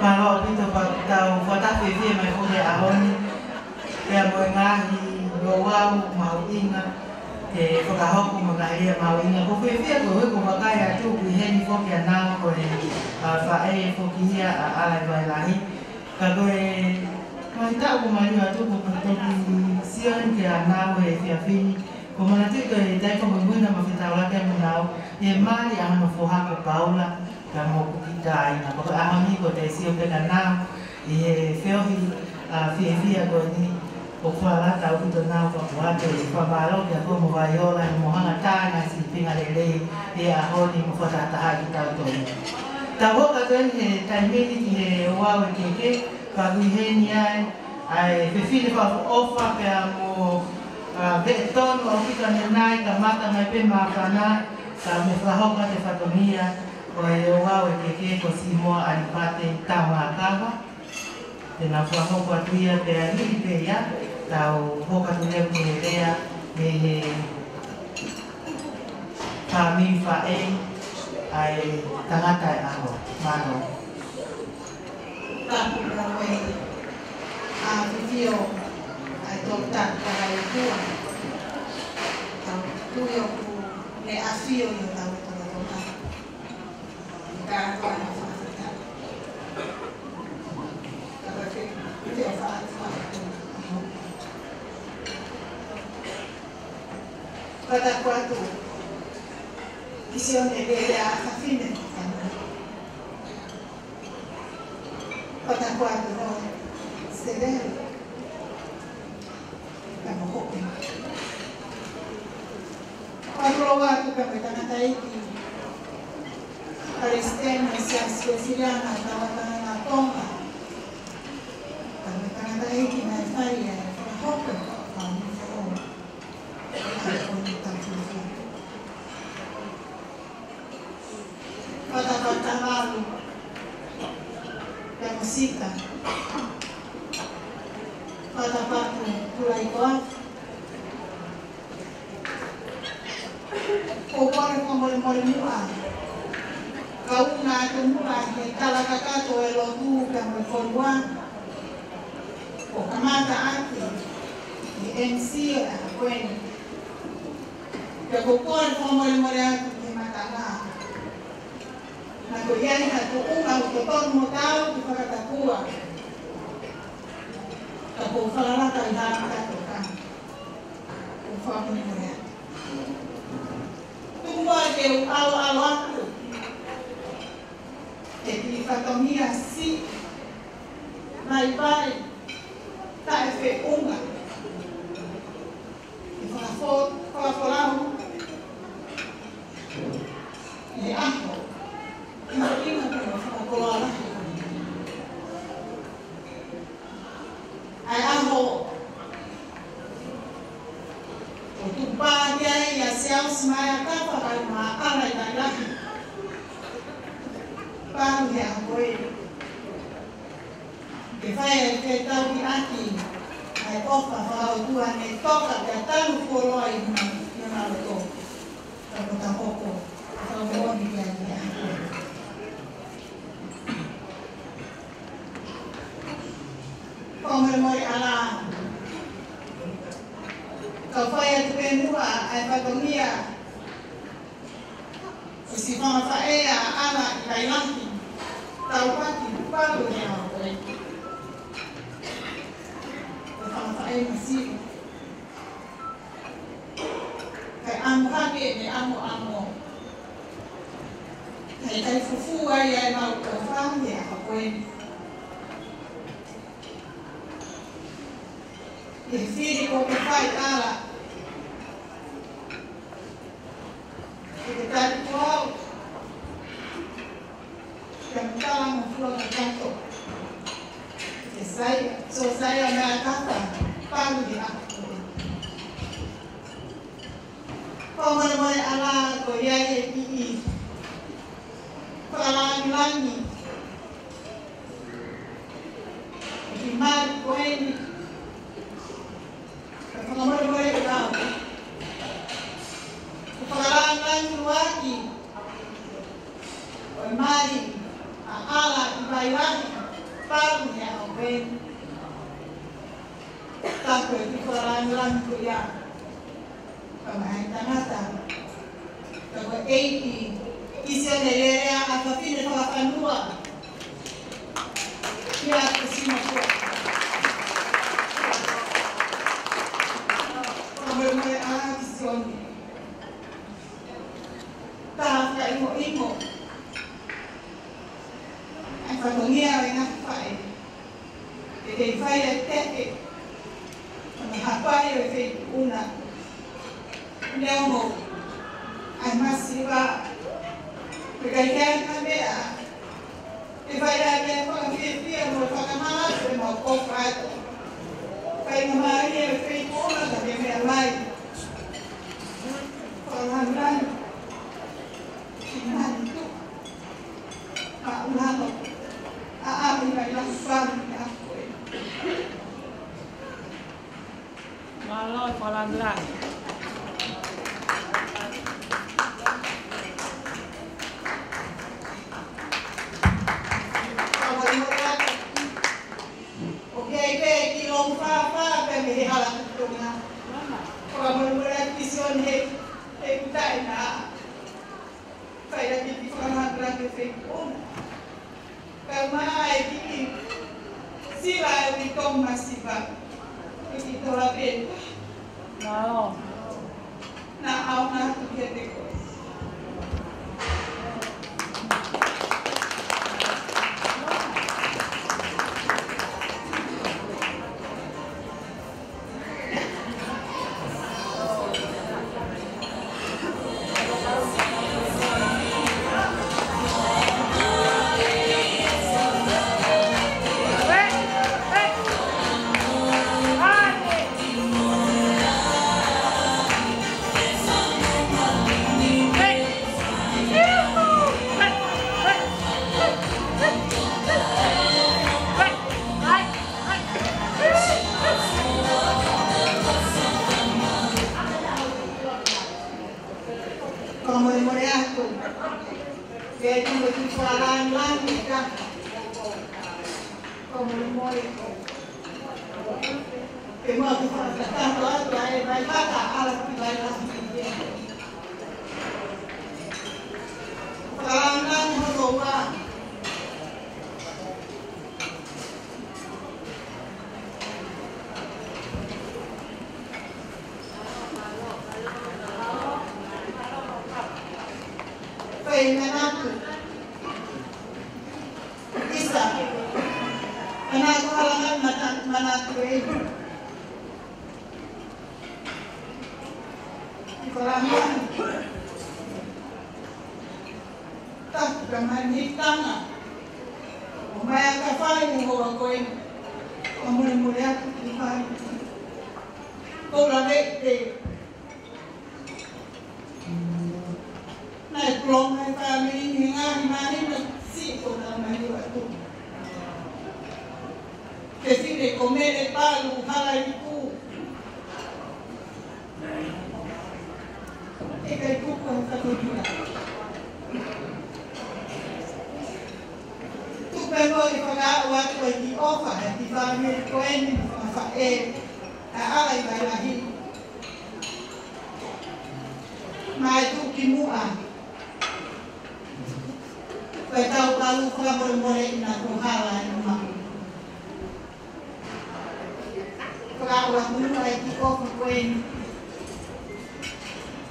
Kalau kita tahu kota Vivi mai kode ahon ya mau ngahi doa mau ingat kota hoku mengahi mau ingat kok Vivi aku kok makanya tu bihen kok ya nang kok fae kok dia ala bai lahi kalau mai tahu mai tu kok sian ke nang we Vivi kok mana tu ke dai kok mungkin nama kita lagi menau ya mari ang mafuha ko Paula kamu kita ini, apakah aham ini kau desi untuk kenal, feel Vivi aku ini, pokoknya tahu kita tahu bahwa tu, pembalok ya kau muayola, muhanga tanah si pingalele, aham ini muka tahan kita tu. Tahu kan time ini wow keke, pagi ini Vivi lepas offer kamu beton, kita menai kamata mepe makana, kami faham kan tefatomia. Kwa hiyo wawe keke kwa simua alipate tawa akawa tena kwa kwa tuya pea hili pea tau hoka tuya kuelea kami fae ai tangata aho mano tapu kawe vivio ai tokta kwa ikua tau tuyo ku le afio yo tau pada kuatu visión de ver a Jafine pada kuatu no se ve como joven cuando lo va tu capitana taiki Palestina se asociaron a trabajar en la tonga. Cuando Canadá y China estarían en el Hoppe, cuando pada pertama la música, pada parte mulai kuat, orang ngomong-ngomong muat. Kau nak tumbuh ni kalau kakak tu elotu kamu forward, oh kamata anti di MC aku ni, kekauan formal mereka di mata lah. Nak yang satu orang betul mau tahu kita kata kuat, kau falah tak dalam kata kan, formal mereka. Tumbuh ke awal-awal. Dicotomia si vai tá fe unga e fala falar e aho imagina para falar colar ai aho o tu padia e a seus mai tá para uma ala e lá Pang yang boleh, kita tahu di hati, ay ofa fahau Tuhan ay toka datang follow ay yang lalu tu, kalau tampoco, kalau mau dibiarkan. Pememori alam, kau faham tu pendua ay pagomia. Si mama faea ala kailangi tawati palo niya ako mama faea masih kay amo hagi ni amo ai tai fufu ai ai mau ka whang e a koe. E whiri ko ke whai ala. E te tari ko au. Kia mtala mo fua ka kato. E sai, so sai a mea kata, pangu di a koe. Ko mare ala ko iai e i. Palangi-langi. Di mari ko ini. Pengamore-more kau. Palangi-langi luaki. Oi mari ala di baiwani. Palu ya oben. Tako di palangi-langi ko ya. Pamahay tangata. Tako 80. Isi anaelea akafine wakafanua kia kusima kwa mwe kisioni tahafya imo aifatongia wenga fae eke fae teke hapaye wefe una leo ai masiva Pegaian kami ibadah yang pengfir mau pakai se mau kofat kayak kemarin yang Facebook lah tapi yang lain orang itu pak ulama ibadah faham aku Malah Palandang.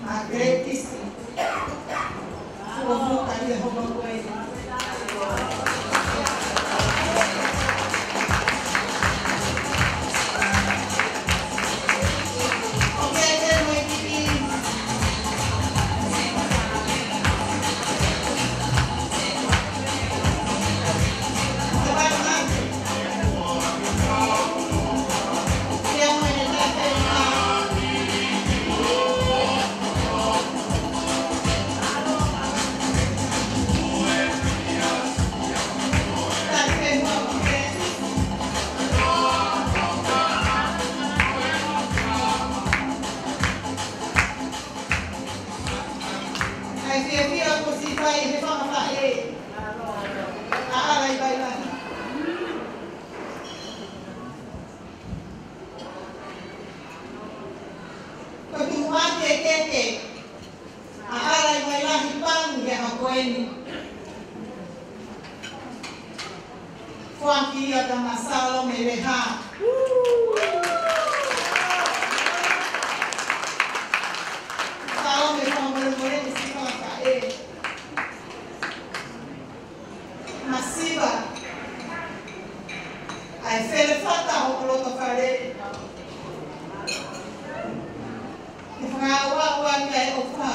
Magretis. Subukan Yehova kowe. Ai fia ko si fai he whakawha e. A arai bai lahi. Ko tu ate keke. A arai bai lahi pangu he hakoeni. Fuaki ia ta masalo me leha. Salo me whamare ni si whaka e. Masiva. Ai where whata hoko loto whare. Te whangawa ua ngai o wha.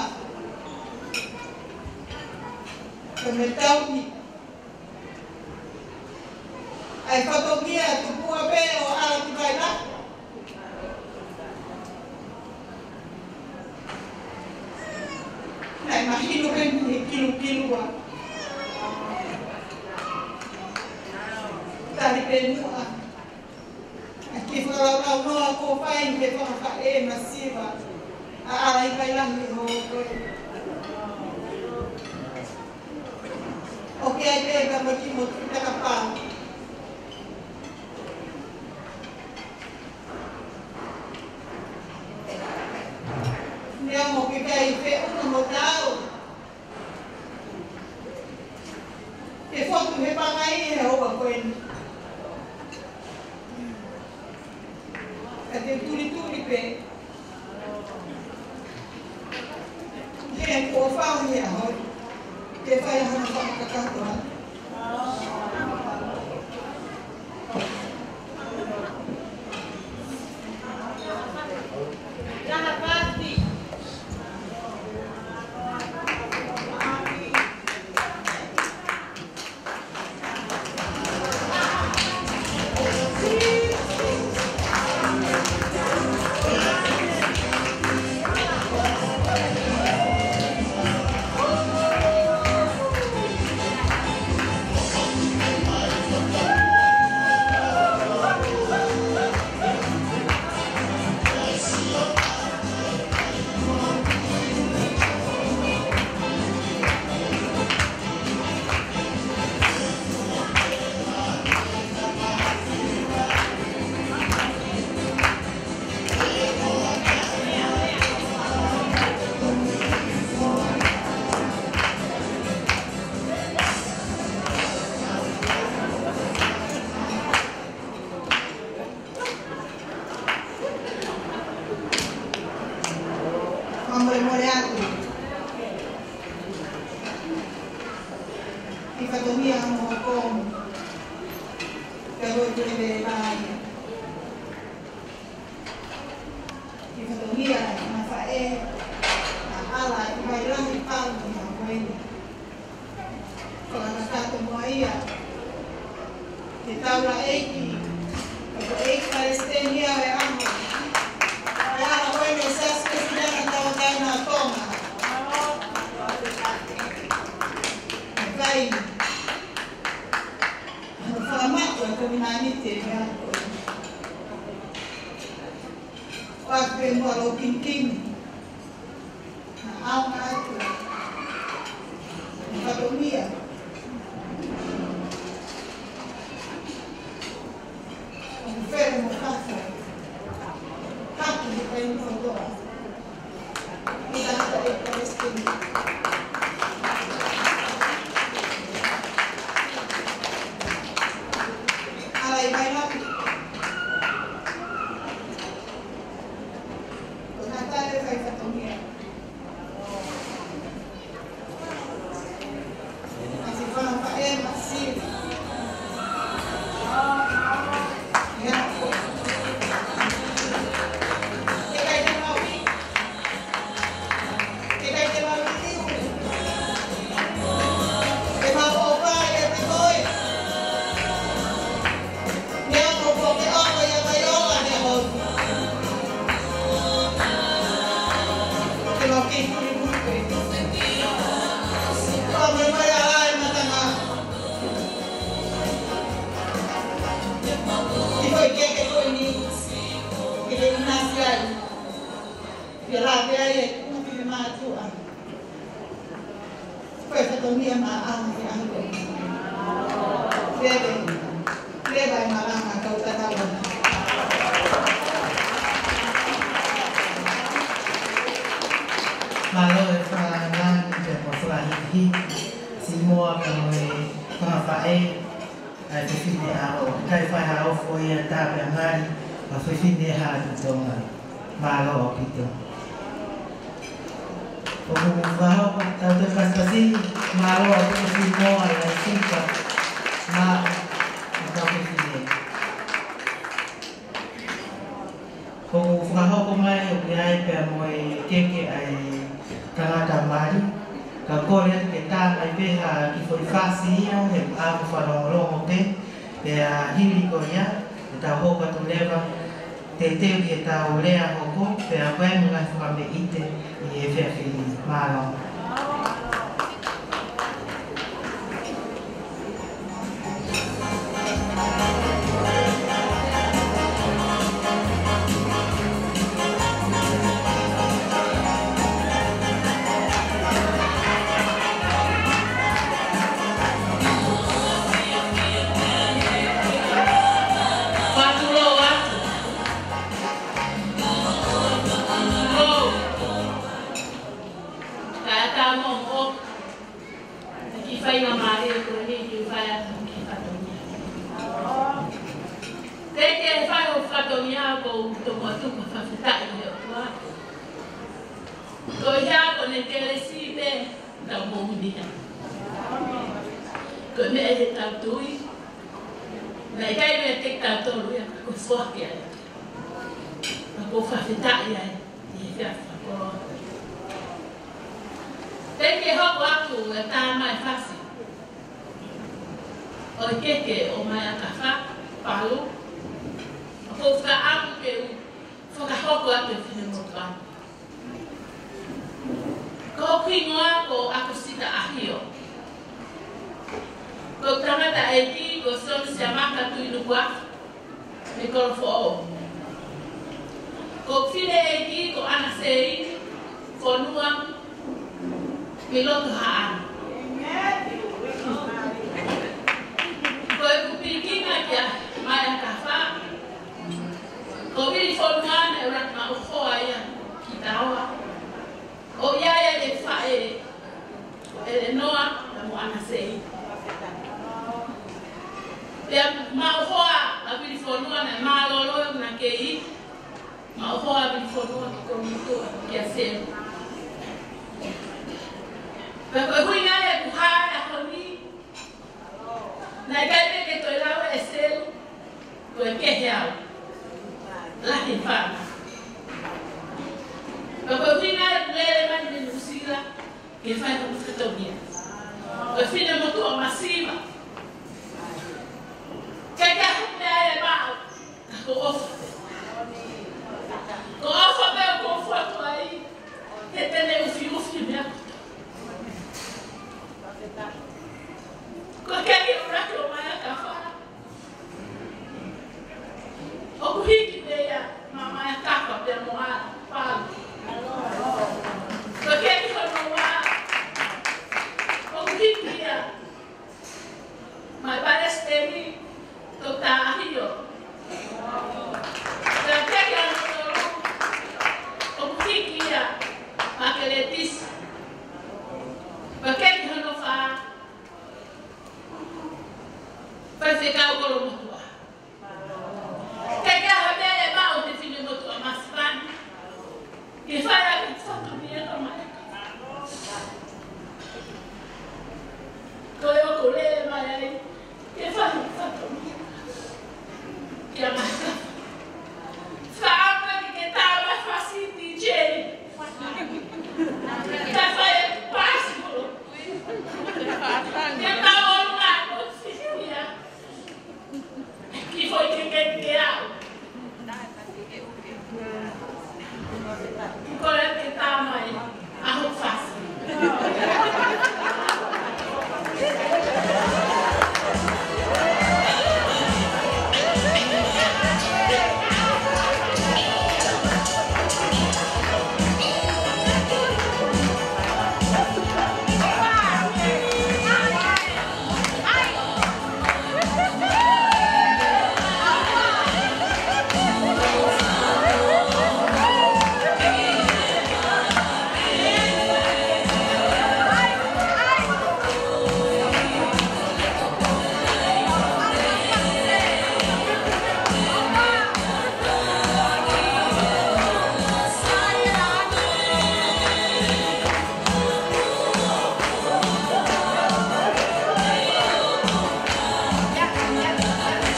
Te me tauki. Ai whatokia tu pua pe o ala ki vai la. Nai mahino pe ni kilu-kilua. Tari pe mua. Aki whakalau noa ko whai ke whaka e masiva. A ala i vai la ni ho koe. O ke ai pe ka maki mo taka pao. Nea mo ke kai pe una mo tau. Ke whotu he pangai he hoa koen. Ka te turi pe. He ko whau he ahoi. Ke whai hana whakakatoa. Jaha pasti. Ikatumia mwokomu karojuele baye ikatumia mafae na ala ikailangi pangu na kweli kwa nakatu mwaia kitaula eiki kwa eiki palestia we amo yala wene sasa kesidana tawagana tonga Vai. Formato comunamente bianco. Qualche molo pintin. Ha un altro. Economia. Un fermo cazzo. Cazzo di tempo d'ora. E da Palestina. Vai rápido. O Natália vai fazer Pues todavía más algo. Leva y malama kau tatawa. Malo e whangan te mawhurahihi, si moa ka moe whawhae, ai whiwhine ao. Kai whai hao fwoi a tāpe a ngari, ma whiwhine ha tutonga. Malo o pito. O kumu whahau, tau te whaspasi, malo o kumu si moa la sipa, ma o whiwhine. Kumu whahau ko mai o ki ai pia moe keke ai tangata mari, ka kore ke tā mai peha ki whoi whasi ia, he āku whanongorongo te, pia hiri ko ia, e tā hoka tu lewa, te teo ki e tā o lea hoko, pia koe mga whakame ite i e whiawhiri mālo.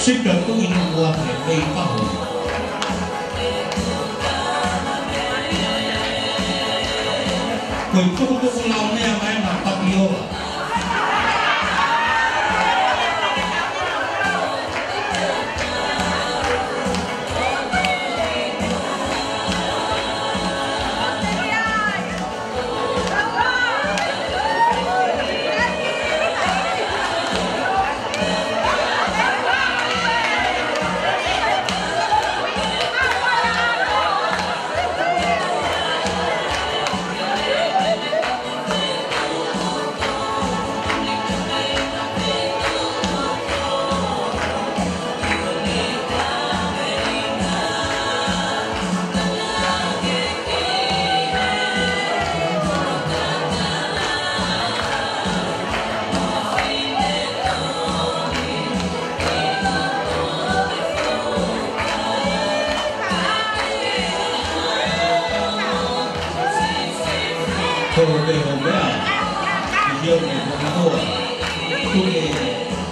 Sika tu inu buah pei pahu. Koi tuku lau mea mai na tapiola. Kalau berhubungan, dia berhubungan. Tuli,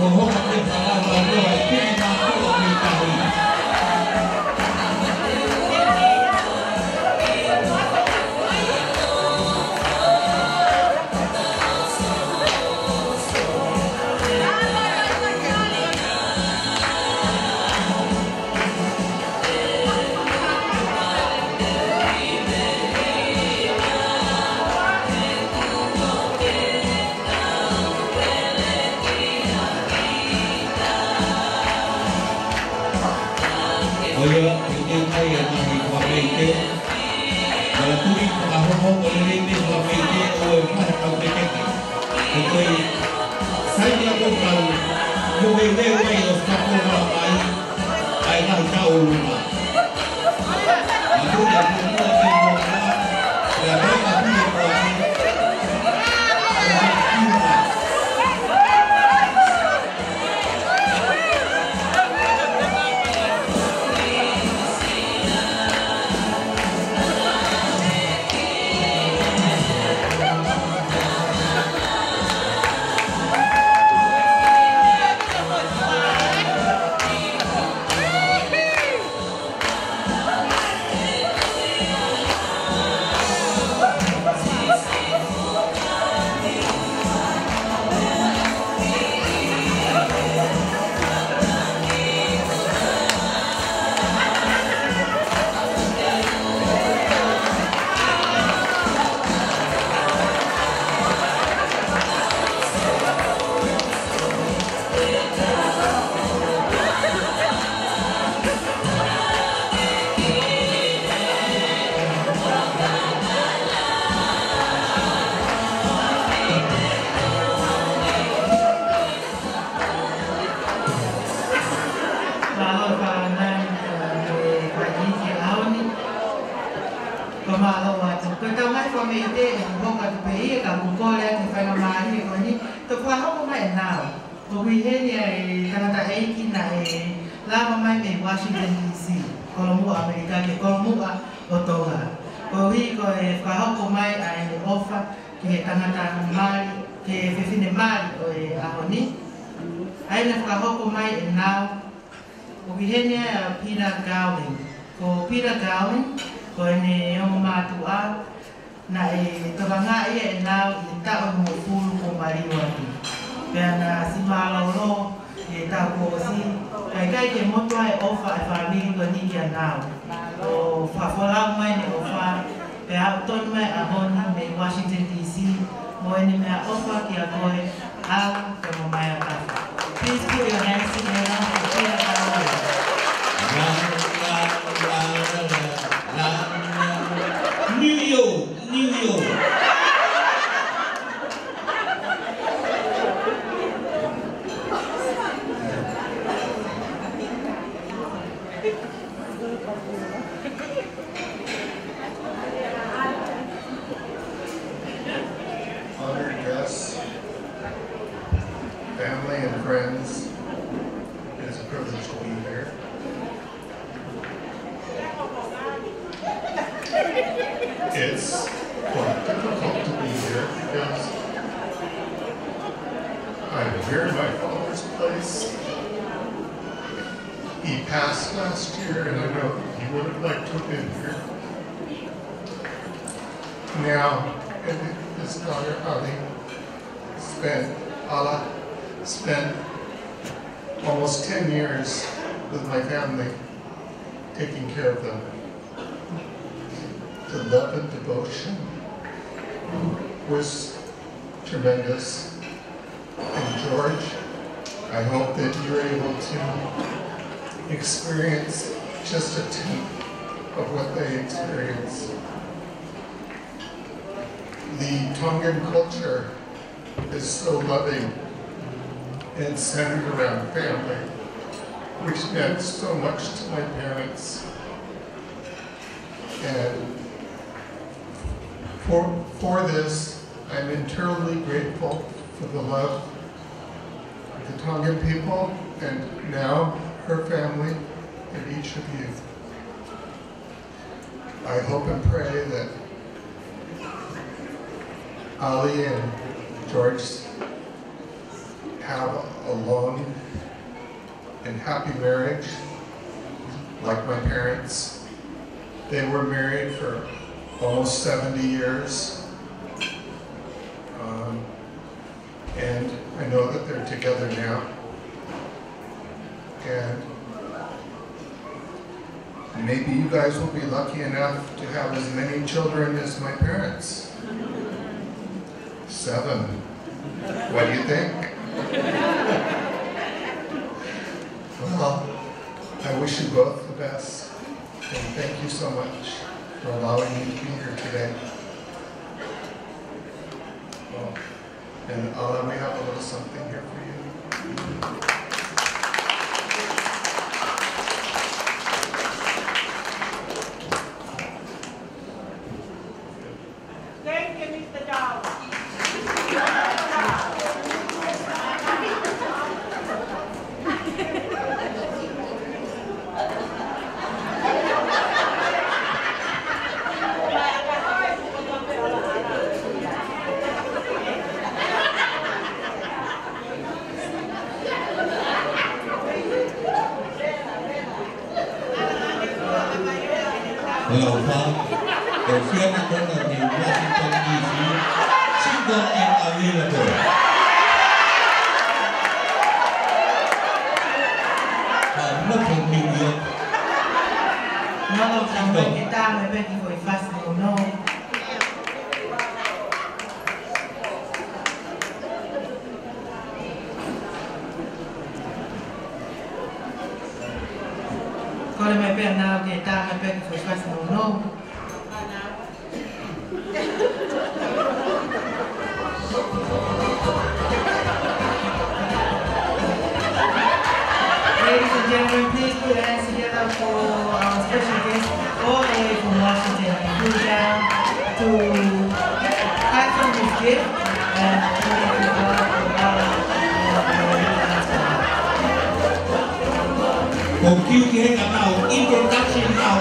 kalau kita salah berdoa, kita perlu diketahui. Oya, ini saya yang mengamalkan. Kalau tulis pengaruh oleh ini mengamalkan oleh mana kau dekat. Jadi saya bukan boleh yang sekolah lain, ayah jauh rumah. Itu yang membuat saya ya baik aku yang buat. Washington DC, Kolombo Amerika ke Kolombo Ottawa. Kowi ko e kahoko mai ai ofa ke tangata mali ke fefine mali o e ahoni. Ai na kahoko mai e now. Kowi henia Peter Gowling. Ko Peter Gowling ko ne o matua na e tabanga e now i ta o mo fulu ko mari wati. Kana si malolo e ta ko si kai ke moto ai ofa e family ko ni ya now. O fa fola mai ne ofa pe auton mai a hon me Washington DC mo ni me ofa ki a koi a ko mai a ka. Please put your hands together for Peter Gowling. New York, New York. Honored guests, family and friends, it's a privilege to be here. It's quite difficult to be here because I'm here in my father's place, He passed last year, and I know he would have liked to have been here. Now, his daughter Ala spent almost 10 years with my family, taking care of them. The love and devotion was tremendous. And George, I hope that you're able to experience just a tenth of what they experience. The Tongan culture is so loving and centered around family, which meant so much to my parents. And for this, I'm eternally grateful for the love of the Tongan people, and now her family, and each of you. I hope and pray that Ali and George have a long and happy marriage, like my parents. They were married for almost 70 years. And I know that they're together now. And maybe you guys will be lucky enough to have as many children as my parents. 7. What do you think? Well, I wish you both the best. And thank you so much for allowing me to be here today. Well, and we have a little something here for you. Thank you, Mr. Dawa. Hello, Bob. The Senator of the Washington, D.C., single and available. Not from New York. No, también está, me ven que fue fácil o no. Kalau me ven nada que está, me ven que fue fácil o no. Ladies and gentlemen, please put your hands together for our special guest, all the way from Washington. He flew down to Python his gift and Một chiêu kia là nào introduction nào.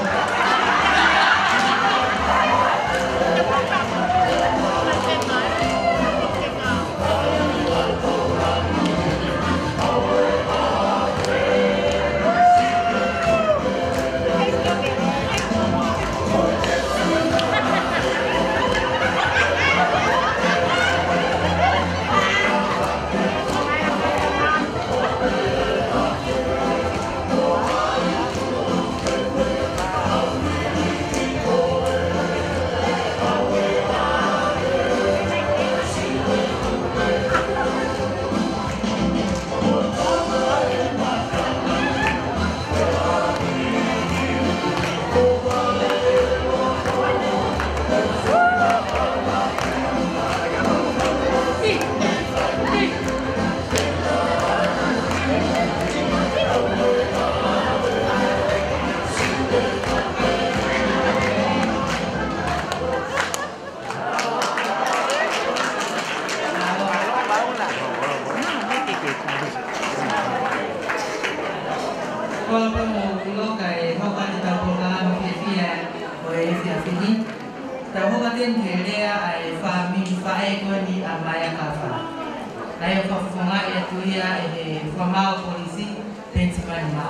Kalau kamu cái họ cái tàu của ta một cái gì với phía phía tàu họ cái tiền thế ai pha mi pha ai coi đi amaya kafa ai có phong ai tu ya formal polisi principal ma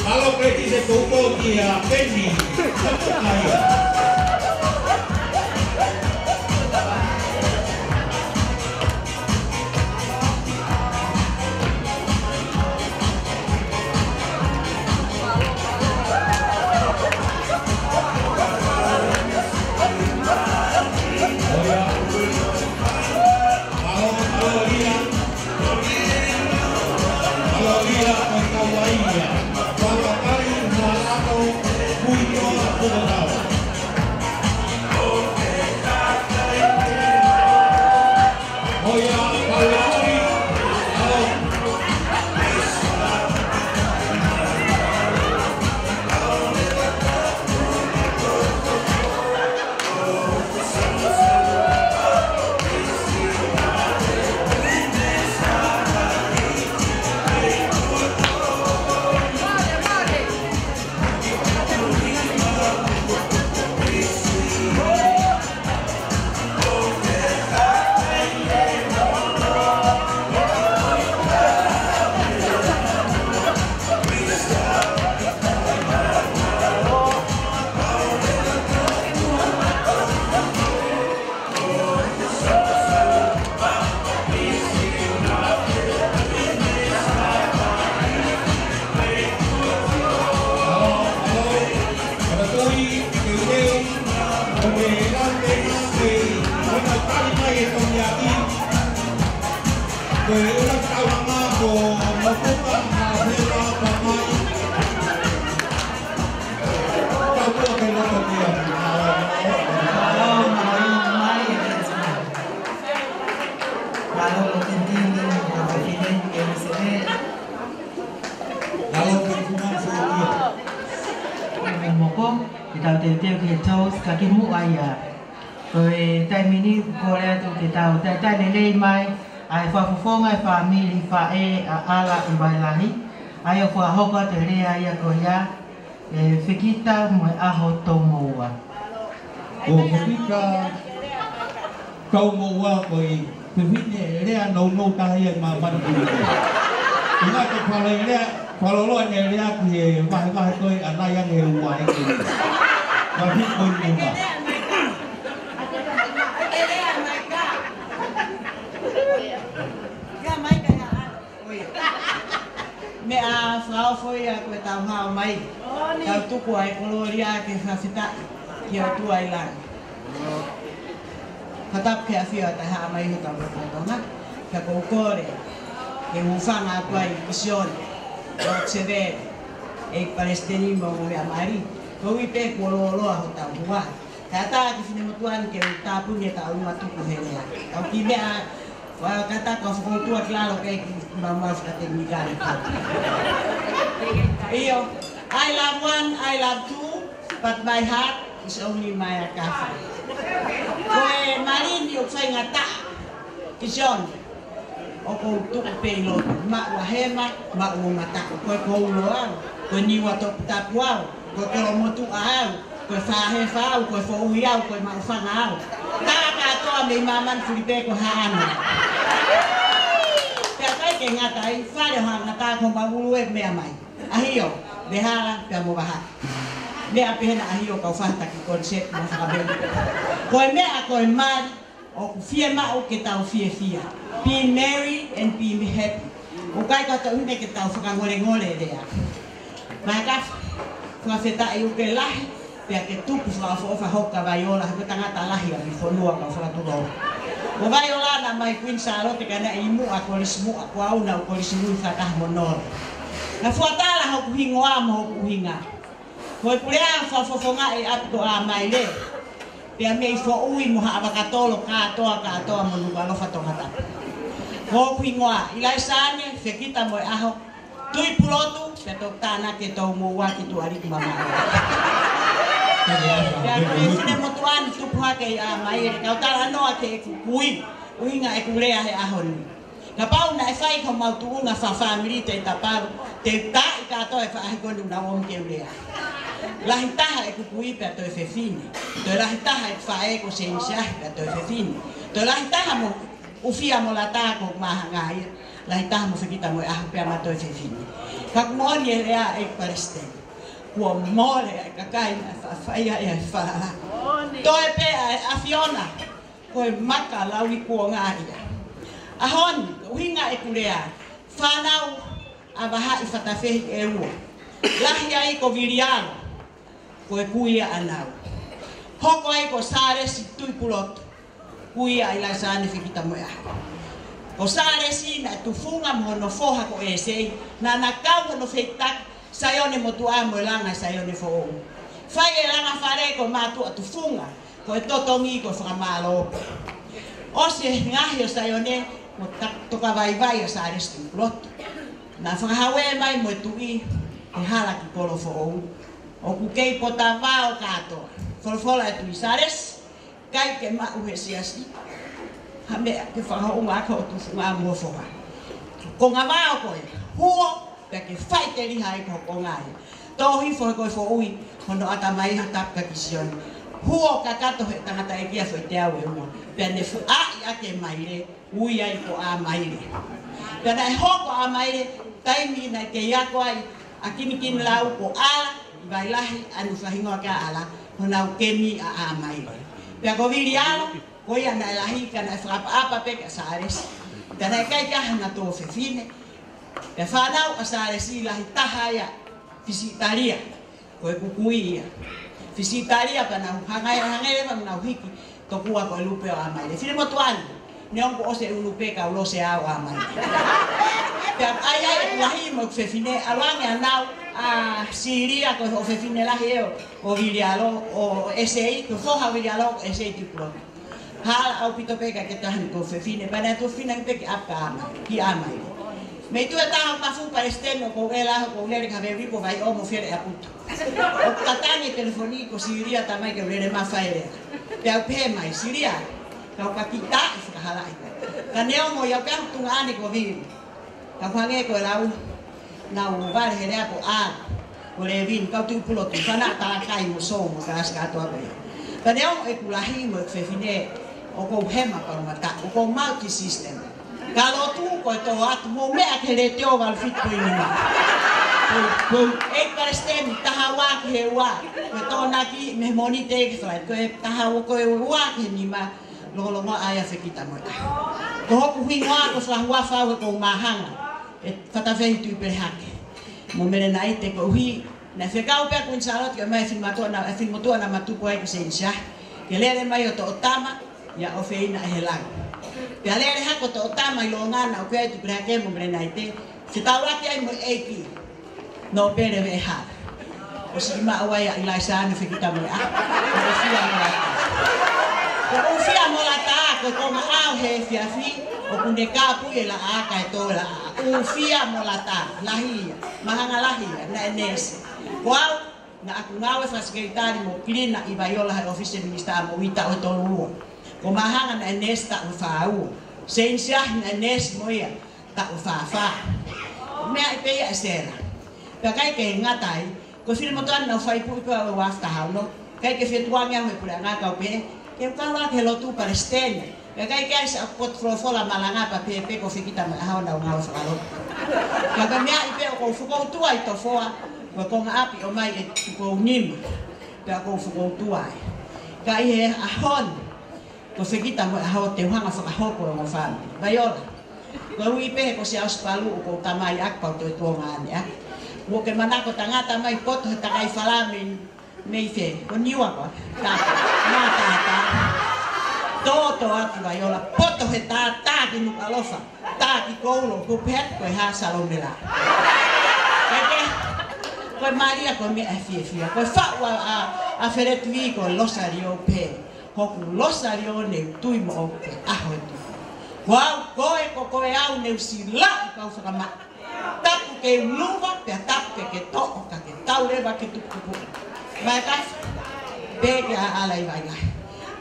Kalau kredit saya kumpul dia Penny saya. Rồi tại mình cô là tụi cái tàu tại lên mai ai phá phong ai phá mi phá ala bài lại ai phá học cái thế ai có ya fikita mới aho tomo à ô fikita tomo à rồi fikita đây là nấu nấu tay mà mình cũng cái phá lên đây phá lôi này đây thì vài tôi anh này ăn nhiều ngoài và thích quên nhiều mà me a frau foi a ko tau hao mai tau tuku ai koloria ke fasita ki o tu ai la hatap ke afia ta ha mai ho tau ko na ka ko kore ke mu fanga ai vision o cheve e palestini mo me amari ko wi pe ko lo ho tau wa kata ki sini mutuan ke ta punya ta uma tuku hele tau ki me a wah kata kau sekolah tua kelalo kayak mama seperti mikir. Iyo, I love one, I love two, but my heart is only my cafe. Koe marin yuk saya ngata, kison. Oko tuk pelot, mak wahema, mak ngata. Koe kau loang, koe niwa tok tapuau, koe kalau motu au, koe fahe fau, koe fau yau, koe mak fangau. Tak kata mi maman Filipe ko hana. Pia kai ke ngatai, fare ha ngata ko ba ulu e me mai. Ahio, behala pia mo baha. Me apena ahio ka fata ki konsep mo sa ben. Ko me a ko mar o fie ma o ke tau fie. Be merry and be happy. O kai ko ta une ke tau whakangole rea. Mai ka whawheta i uke lahi, pia ke tupu whawha hoka vai ola, he tangata lahi a mi whanua ka whakaturo. O vai ola na mai Queen Charlotte kana i mua ko lismu ko auna ko lismu whakah monor. Na whatala hoku hingoa mo hoku hinga. Ko pulea whawhonga e apto a mai le. Pia mei fo ui mo ha abakatolo katoa mo nuka lofa tongata. Ko hingoa ilai sane fekita mo aho tui pulotu pe tana ke to mo wa ki tu ari mama. Ya ko sine mo tuan tu puha ke a mai ka tala no ke kui uinga e kulea he ahon. Na pau na e fai ko mau tu nga fa family te tapau te ta ka to e fa ko na won ke ulea. La hitaha e kui pe to e fefine. To la hitaha e fa e ko sensia pe to e fefine. To la hitaha mo ufia mo la ta ko mahangai. La hitaha mo fekita mo a pe ma to e fefine. Ka mo ni rea e pareste. Ko more e ka kai na fa e fa. To e pe a Fiona. Ko e maka lawi ko ngaia. Ahon, uhinga e kulea. Whanau a waha i whatawhehi e ua. Lahi ai ko viriano. Ko e kuia anau. Hoko ai ko sāresi tui pulotu. Kuia ai lai sāne whikita moe aho. Ko sāresi na tufunga mo no foha ko e sei. Na kau no wheitak. Saione mo tu amo e langa saione fo o. Whai e langa whare ko mātu a tufunga. Ko e totongi ko whakamalo. Ose ngahi o saione. Mo toka vai a sāres tu pulotu. Na whakahawe mai mo tui. E hala ki kolo fo o. O kukei po ta vao katoa. Folfola e tui sāres. Kai ke mau he siasi. Ha mea ke whakaunga ka o tufunga mua foha. Ko ngā vao koe. Huo. Pea ke whai te riha e ko ngai. Tohi fo koe fo ui. Hono ata mai ha tapka ki sioni. Huo ka kato he tangata e kia fo te au e mua. Pea ne fu a i ake maire. Ui ai ko a maire. Pea na e hoko a maire. Taimi na ke iako ai. A kini lau ko ala. Vai lahi anu whahingoa ka ala. Honau kemi a maire. Pea ko viri ala. Ko ia na lahi ka na whakapa peka sāres. Pea na e kai kaha na tō whewhine. Pea whanau a sāresi lahi taha ia. Fisitaria. Ko e kukui ia. Fisitaria pa na hangai pa na hiki. Tokua ko e lupe o a maire. Whine mo tuanu. Ne onko ose ulupe ka ulo se au a maire. Pea ai e lahi mo whewhine. Aluange anau. A Siria ko o whewhine lahi eo. O virialo o SEI. Ko whoha virialo o SEI diploma. Hala au pito peka ke tahan ko whewhine. Pana tu whina peke apka amai. Ki amai. Me tu e taha pafu palestino ko e laho ko ulere ka vewipo vai omo fiere a puto. O katangi telefoni ko Siria tamai ke ulere mawhaere. Pea upe mai Siria. Kau kakita e whakahalai. Ka neo mo iau pia tunga ane ko viri. Ka whange ko e lau. Nau vale he rea ko a ko le vin kau tu pulotu whana ta kai mo so mo ka aska ato ape. Ka neo e kulahi mo e whewhine o kou hema parumata, o kou multi system. Ka lotu ko e tō atu mo mea ke le teo wal fitu inima. E parestemi taha waki he wa, ko e tō naki me moni te flight, ko e taha ko e waki he nima lolongo aya whekita mo e. Ko hoku hingoa ko whahua whau e kou mahanga. E whatawhehi tui pere hake. Mo mene na ite ko uhi. Na whekau pia Queen Charlotte ke mai whimotua na matupo ai ko se insia. Ke lere mai o to otama, ia o whina e he lang. Pia lere hako to otama i lo ngana o kia tu pere hake mo mene na ite. Se tau raki ai mo eiki. No pere ve ha. O si ima awai a ilai saane whekita mo a. O fia mo la ta. Ko fia mo la ta ko konga au he fiafi. O kunde kapu e la aka e tō la ufia mo la ta, lahia, mahanga lahia, na enese. Ko au, na aku ngawe whasikeritari mo kirina i vaiola hai office minister mo wita o tō lua. Ko mahanga na enese ta u whaau. Seinsiah na enese mo ia, ta u whaafaa. Mea i peia e sera. Pea kai ke ngatai, ko whiri mo tuan na whaipu i kua o wafta hauno, kai ke whetuangia hoi pura ngaka o pe, ke ukawa ke lotu palestene. Pea kai kai sa pot frofola malanga pa pepe ko whikita mo ahau na ungawa whakaro. Pea ka mea i pea ko whukoutua i tofoa, ko nga api o mai e tuko unima. Pea ko whukoutua e. Ka i he ahon, ko whikita mo ahau te uhanga whakahoko o mo whami. Vaiola, Ko ui pe ko se aspalu ko tamai akpa to ngani a. Wo ke manako tangata mai poto takai falamin mei fe. Ko niwa ko. Ta. Toto atu vai olla poto he ta ki nu alofa. Ta ki koulu ko pet ko ha salomela. Keke ko Maria ko me afia ko fa a feret vi ko losario pe. Ko losario ne tui mo pe aho tu. Wow, ko e au ne usila ka ufa ma. Tapu ke luva pe tapu ke to ka ke taureva ke tu ku. Vai ka pe ala vai.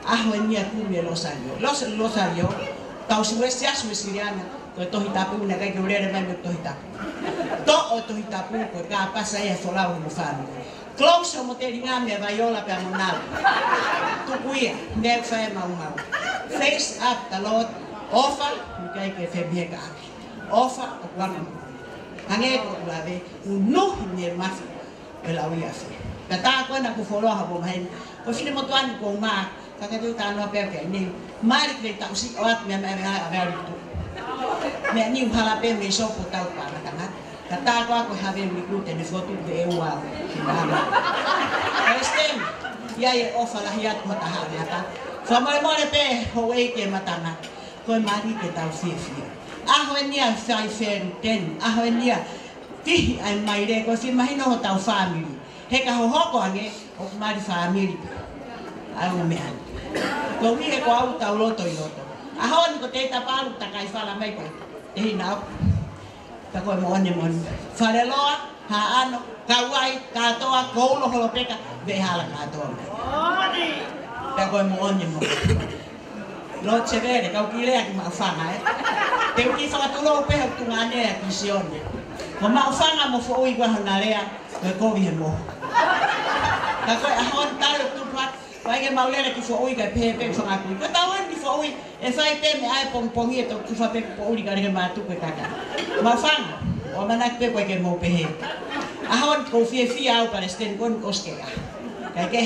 Aho nia kumia losario tau suesia suesiriana ko tohi tapu na kai urere mai tohi tapu to o tohi tapu ko ka pasa e fola mo fami close mo te ringa me vaiola pe monal tu kuia ne fa mau face up the lot offer kai ke fe biega offer o kwano ane ko lave no ne mas la uia fe ta ko na ku folo ha bo mai ko fine mo tuan ko ma kaka tu tano perke ni mari ke tau si oat me tu me ni uhala pe me so po tau pa na kata ko have mi glute ni foto de ewa kinama estem ya ye ofa la hiat mata hata fa mai mo pe ho e ke matana ko mari ke tau si aho ni a fai fen ten aho ni a ti ai mai re ko si mai no tau family he ka ho ko ane o mari family ai o me ko wi ko au tau loto yoto ahon ko te tapalu takai fala mai ko e hina ta ko mo ane mon fare loa ha ano kawai ka toa ko lo holo peka be hala ka toa ta ko mo ane mo lo chevere ka ukile ki ma fanga te uki fa tu lo pe tu ngane ki sione ko ma fanga mo fo ui kwa hanarea ko vi mo ta ko ahon talo tu pat vai ke maulera ki fo ui ka pepe fo ngaku ko tawan ki fo ui e fai pe me ai pong e to ki fa pe po ui ka re ma tu pe kaka ma fanga o manak pe ko ke mo pe he ahon ko fi au para sten kon oskega ka ke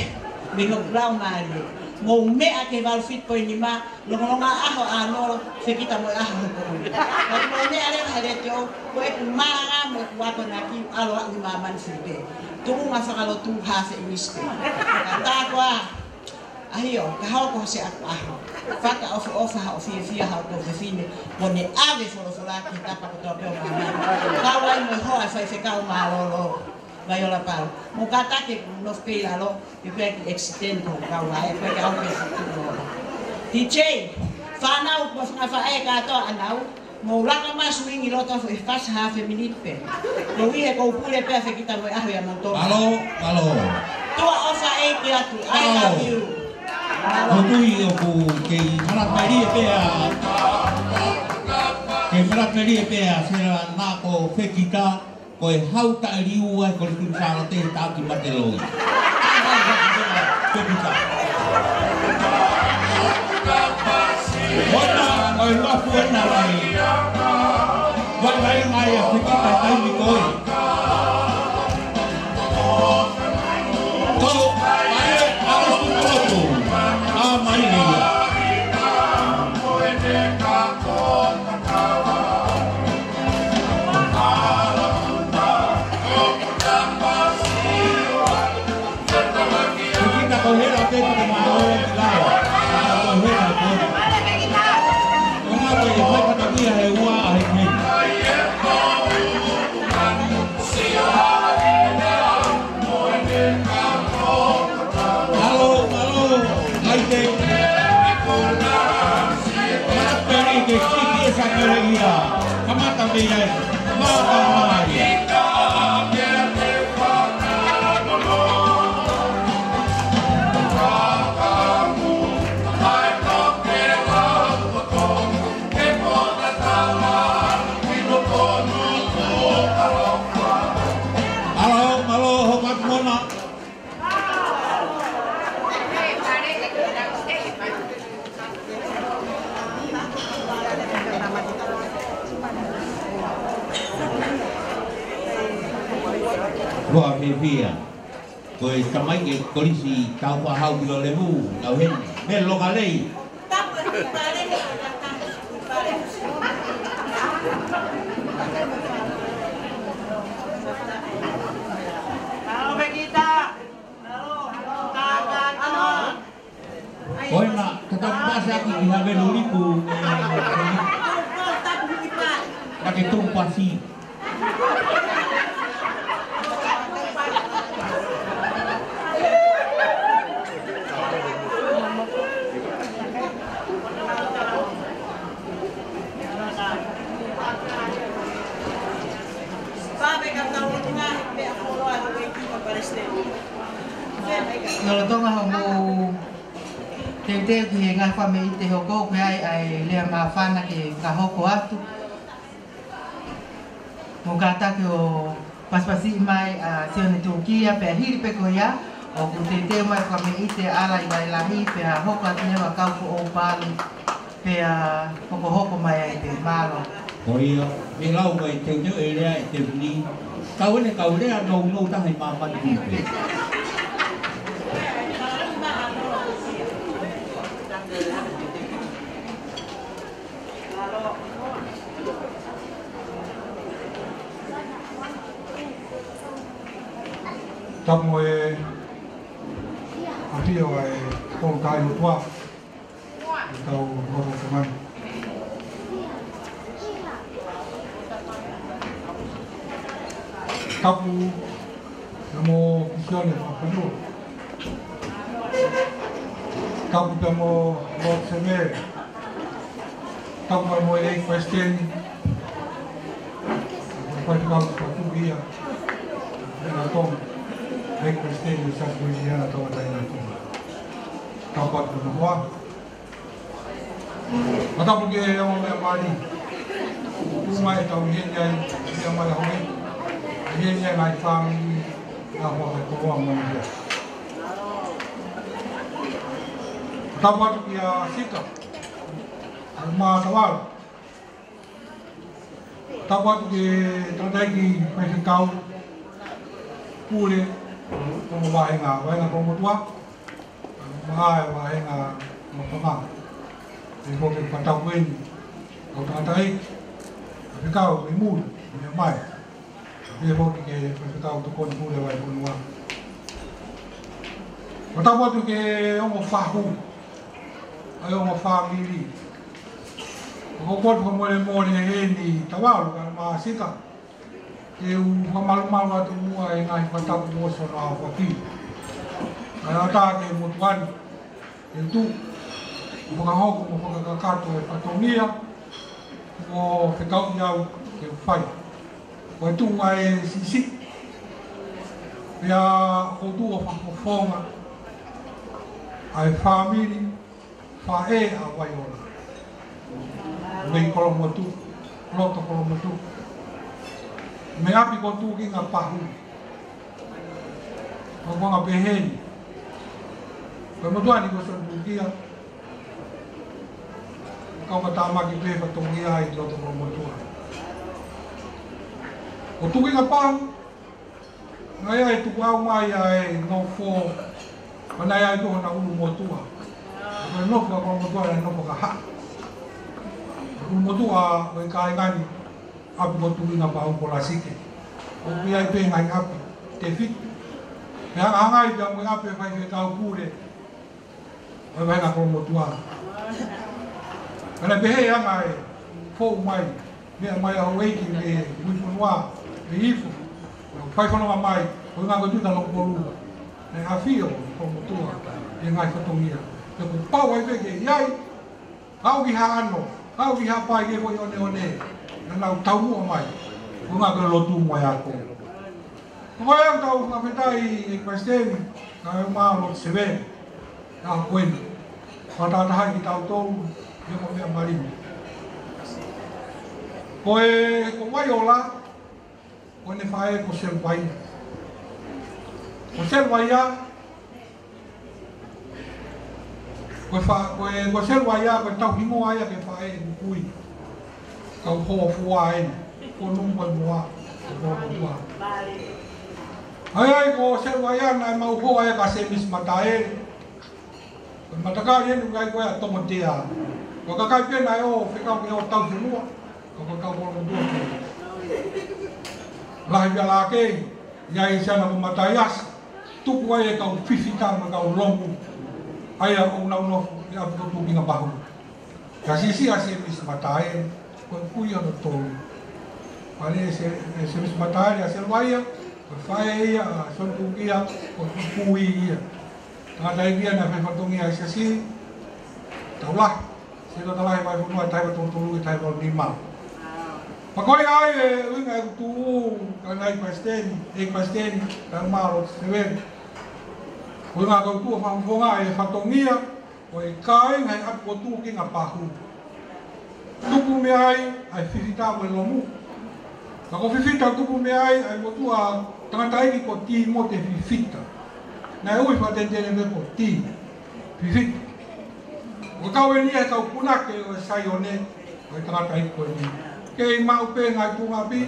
me no blau mari mo me a ke val fit po ni ma lo nga aho ano se kita mo aho ko ui mo me ale hare to ko e ma mo wa ko na ki alo a ma man fi tu nga fa kalo tu ha se inis ta ko ahio ka hau ko se aho faka of ha of fi ha to de fine pone ave fo la ki ta pa to pe ka wa mo ho fa fe ka ma lo vai ola pau mo kata ke no pela lo e pe extend ko ka wa e pe ka o pe DJ fa na o fa e ka to anau mo la ka ma swing lo to e fa ha feminit pe lo wi e ko pule pe fe kita mo ahio ya monto Halo to ofa e ki atu I love you Kutui o ku ke maratmeri pea ke maratmeri pea sera na ko fekika ko e hauta riu ai ko tu sa te ta ki mateloi fekika Wana oi wa fuena lai wa lai mai fekika tai mi koi Kamata bia, mata mai. Gua pia, koi kamai ke polisi tau pa hau kilo lebu, tau hen, me lo kalei. lagi ina beluriku pakai tumpasi. Kalau tu ngah mau tete ki ngah fa me te hoko ko ai le ma fa na ki ka hoko atu mo kata ki o paspasi mai se ne Turquia pe hiri pe ko ya o ku tete mai fa me ite ala i vai la hi pe hoko atu ne wa ka ko o pali pe hoko hoko mai ai pe malo Oi me lau mai te te e le te ni kau le no no ta hai ma pa ni pe Tamo e ahio e kong kai mutua tau horo teman. Tapu namo kisione penuh. Tapu tamo Lord Seme. Tapu namo e question. Pai kau satu dia. Dan tong baik Kristen di South Louisiana atau lain itu. Dapat berbuat. Mata pergi yang mali. Umai tahu yang mali hoi. Yang naik fang apa itu orang manusia. Dapat dia sikap. Rumah tawar. Dapat dia terjadi perikau. Pule como vai na como tua vai na no toma e vou que patar bem o tantai ficar o imul me mai e vou que ficar o tocon pule vai por no patar boto que o fahu aí o família o boto como ele mora ele tawalo ma sika eu malu-malu tu mua yang ai patau mua sona fati. Kalau tak ke mutuan itu bukan hok bukan kakak tu patonia mo fekau jauh ke fai. Waktu ai sisi ya odu of forma ai family fae awayola. Bem kalau motu, loto kalau motu. Me api ko tu ki nga pahu. Ko nga behen. Ko mo tuani ko sa Turquia. Ko matama ki pe pa Turquia ai lo to mo tu. O tu ki nga pahu. Ngai ai tu wa mai ai no fo. Ona ai to na ulu mo tu. Ko no ko mo tu ai no ko ha. Ulu mo tu a ko kai ngani. Api ko tu na pa ko la sike o pia pe ngai api te fit ya angai da mo api fa ke ka pure o vai na ko mo tu a ana be he angai fo mai me mai a wei ki me mu funwa me ifu fai kono mai o nga ko tu na lo ko lu ne a fio ko mo tu a e ngai fa to mia te ko pa wai be ke yai au ki ha ano au ki ha pai ke ko one Nau tahu mai, bunga kelotu mai aku. Kau yang tahu apa tadi Kristen, kau mahu seben, nak kuen. Pada dah kita tahu, dia kau yang mari. Kau mayola, kau ni fai kau selbai. Kau selbai ya. Kau selbai ya, kau tahu himo ya kau fai kui. Kau ho fuai, kau numpang mua, kau mua. Ayai kau serwayan, ay mau ho ay kasemis matae. Mataka yen ngai kau ya tomatia. Kau kakai pen ayo, fikau kau tahu semua. Kau kau dua. Lah biar lagi, yai sana matayas. Tu kau kau fifita kau lombu. Ayah unau ya betul tu binga bahu. Kasi si asemis matae ko kuya no to. Ale asemis matae aselwaya ko faia son tukia ko kuia. Tanga dia na fa fatongi asi taulah. Sila talah mai funua tai tulu tai ko lima. Pakoi ai winga tu kanai pasten kang malo seven. Winga ko tu fa fonga fatongia oi kai ngai at ko tu ki nga pahu tupu me ai fifita mo lomu ka ko fifita tupu me ai mo tu a tanga ki ko ti mo te fifita na oi fa tente me ko ti fifita ko ka we ni ka puna ke o sayone oi tanga tai ko ni ke ma upe ngai tu ngapi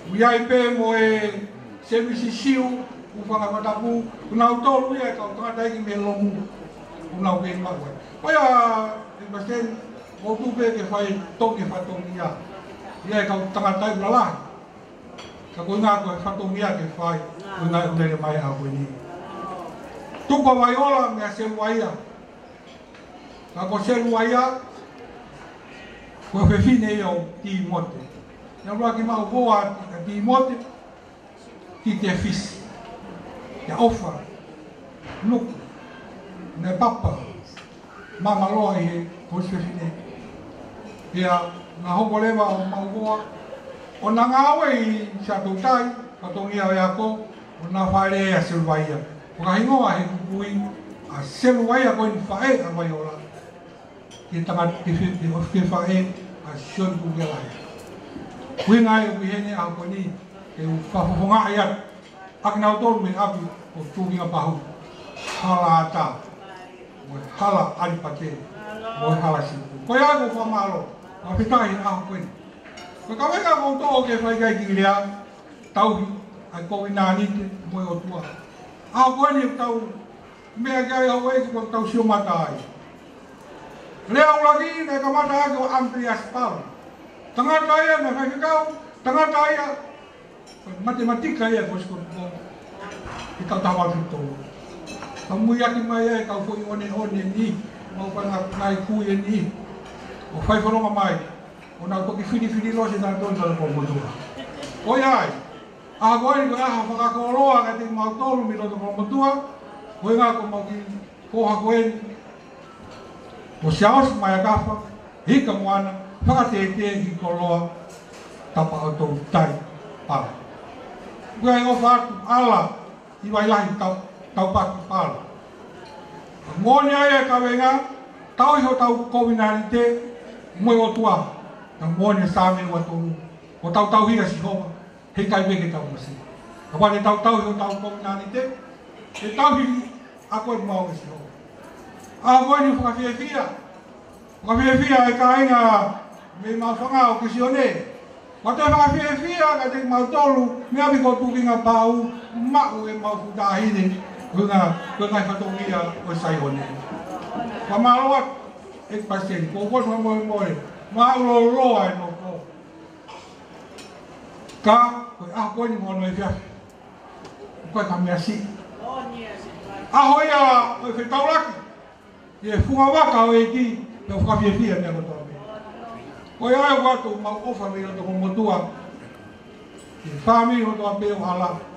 wiai pe mo e service siu u fa nga tapu una auto lu ya ka tanga tai ki me lomu una vez más bueno. Oya, el pastel, o tu ve que fai toque fatomia. Ya ka tanga tai blala. Ka ko nga ko fatomia que fai, ko nga ule mai a ko ni. Tu ko vaiola me ase waia. Ka ko se waia. Ko fe fine yo ti mote. Ya bla ki ma boa ti mote. Ti te fis. Ya ofa. Look. Ne papa mama loa i ko se fine ia na hoko leva o maugoa o na ngawe i sa tautai ka tongia o yako o na whaere a seluwaia o ka hingoa he kukui a seluwaia ko in whae a waiola ki tanga ki whae a sion kukia lai kui ngai o kuhene a ko ni ke u whafofonga iat akina o tolu me api o tūkinga pahu hala ata hala alipate mo hala sipu ko ya ko famalo a fitai a ko ni ko ka venga ko to ke fai kai kilia tau ai ko ina ni mo o tua a ko ni tau me ga ya we ko tau sio matai leo lagi ne ka mata ko amplias pal tanga daya na fai kau tanga daya matematika ya ko sko kita tahu itu kamu yakin mai kau foi one ni mau pana ngai ku ni o fai foro mai ona to ki fini lo se dan don don ko mo oi ai agora ko ha fa ko lo ga ti mau to lu mi lo to ko mo oi ga ko mau ki ko ha ko en o siaos mai ga fa hi ka mo ana fa te ki ko lo tapa to tai pa gue o fa ala i vai lai tau paki pala. Ngoni aia ka wenga, tau iho tau kovinari te, moe o tua, na ngoni sāme ua tonu, o tau hira si hoa, hei kai weke tau masi. Ka wane tau iho tau kovinari te, e tau hiri, a koe mau si hoa. A ngoni whakawhiawhia e ka inga, me mawhanga o kisione, Mata whakawhiawhia ka te mau tolu, mea wiko tukinga pau, mau e mau futahine, Kuna ngai fatongia o sai hone. Ka maloa e pasien ko ko mo ma lo ai no ko. Ka ko a ko ni mo no ia. Ko ka me asi. A hoia o fe taulaki. E funga waka o e ki no ka fia me ko to. Ko ia wa to ma o fa me to mo tua. E fami o to pe o hala.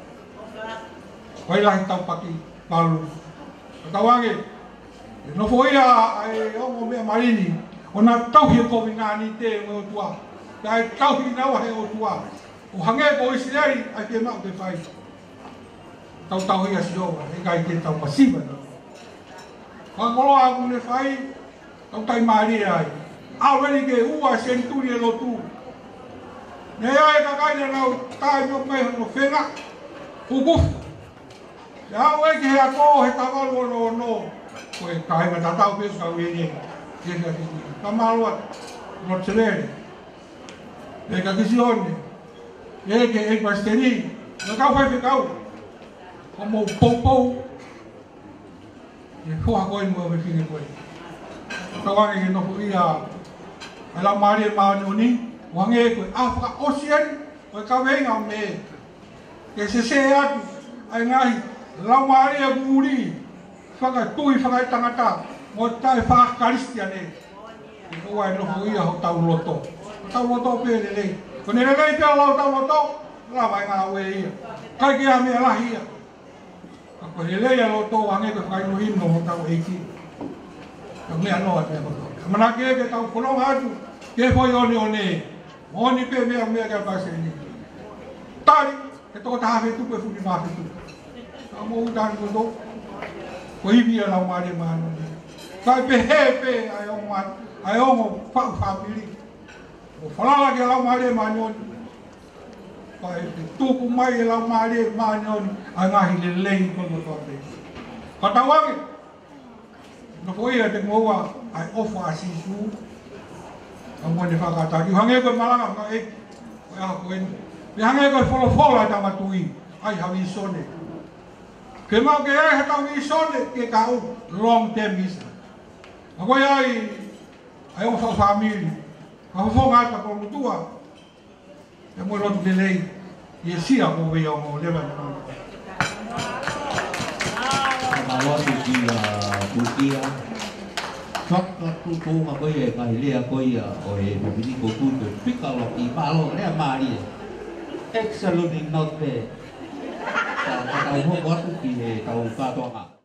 Vai lá então para aqui, Paulo. Tawange. No foi ai o me marini. Ona tau hi ko vinga ni te o tua. Dai tau hi na wa he o tua. O hange ko isirei ai ke ma te fai. Tau hi asio, e kai te tau pasiva. Ka ngolo a ku le fai. Tau tai mari ai. A veni ke ua centuri lo tu. Ne ai ka kai na tai mo mai no fenga. Uguf. Ya we ke ha ko he tavalu no ko e kai na tatau pe ka we ni ke ka ki ka malwa no chelere e ka kisione e ke e pasteri no ka fai ficau como popo e ko ha ko mo me fine ko ta wa ke no ia ala mari ma ni wange ko Afrika Ocean ko ka venga me ke se atu ai ngai Lau mari a guri, whaka tui whaka tangata, o tai whaka Kristiane. Ko wai no fo ia ho tau loto. Tau loto pe le le. Ko ne le pe lau tau loto. La vai ngā we ia. Kai ki a mea lahi ia. Ko le le ia loto ange ko kai no hino ho tau eiki. Ka mea noa te ko. Mana ke tau kolong atu. Ke foi one. Oni pe mea ka pase ni. Tari ke to ta fe tu pe fu ni ma fe tu. Ka mo udan ko do. Ko hivi ala mare mano. Kai pe he ai o fa family. O fala ke ala mare mano. Kai tu ku mai ala mare mano anga hi le ko to pe. Ka tawangi. No foi te moa ai ofa asisu. Amo ni whakata ki hange koe malanga ka e a koe ni hange koe wholo ai tamatui ai hawi sone ke mau ke ai hawi sone ke kau long term visa a koe ai o whao family a whao ngata ko mutua e mo rotu te lei i e sia ko wei o mo lewa Mawatu ki Turkia Whakatutu ma koe e kai lea koe o e pipini ko kuto pikalo I palo lea maari excellent in not pe. Tau hoko atu ki e tau katoa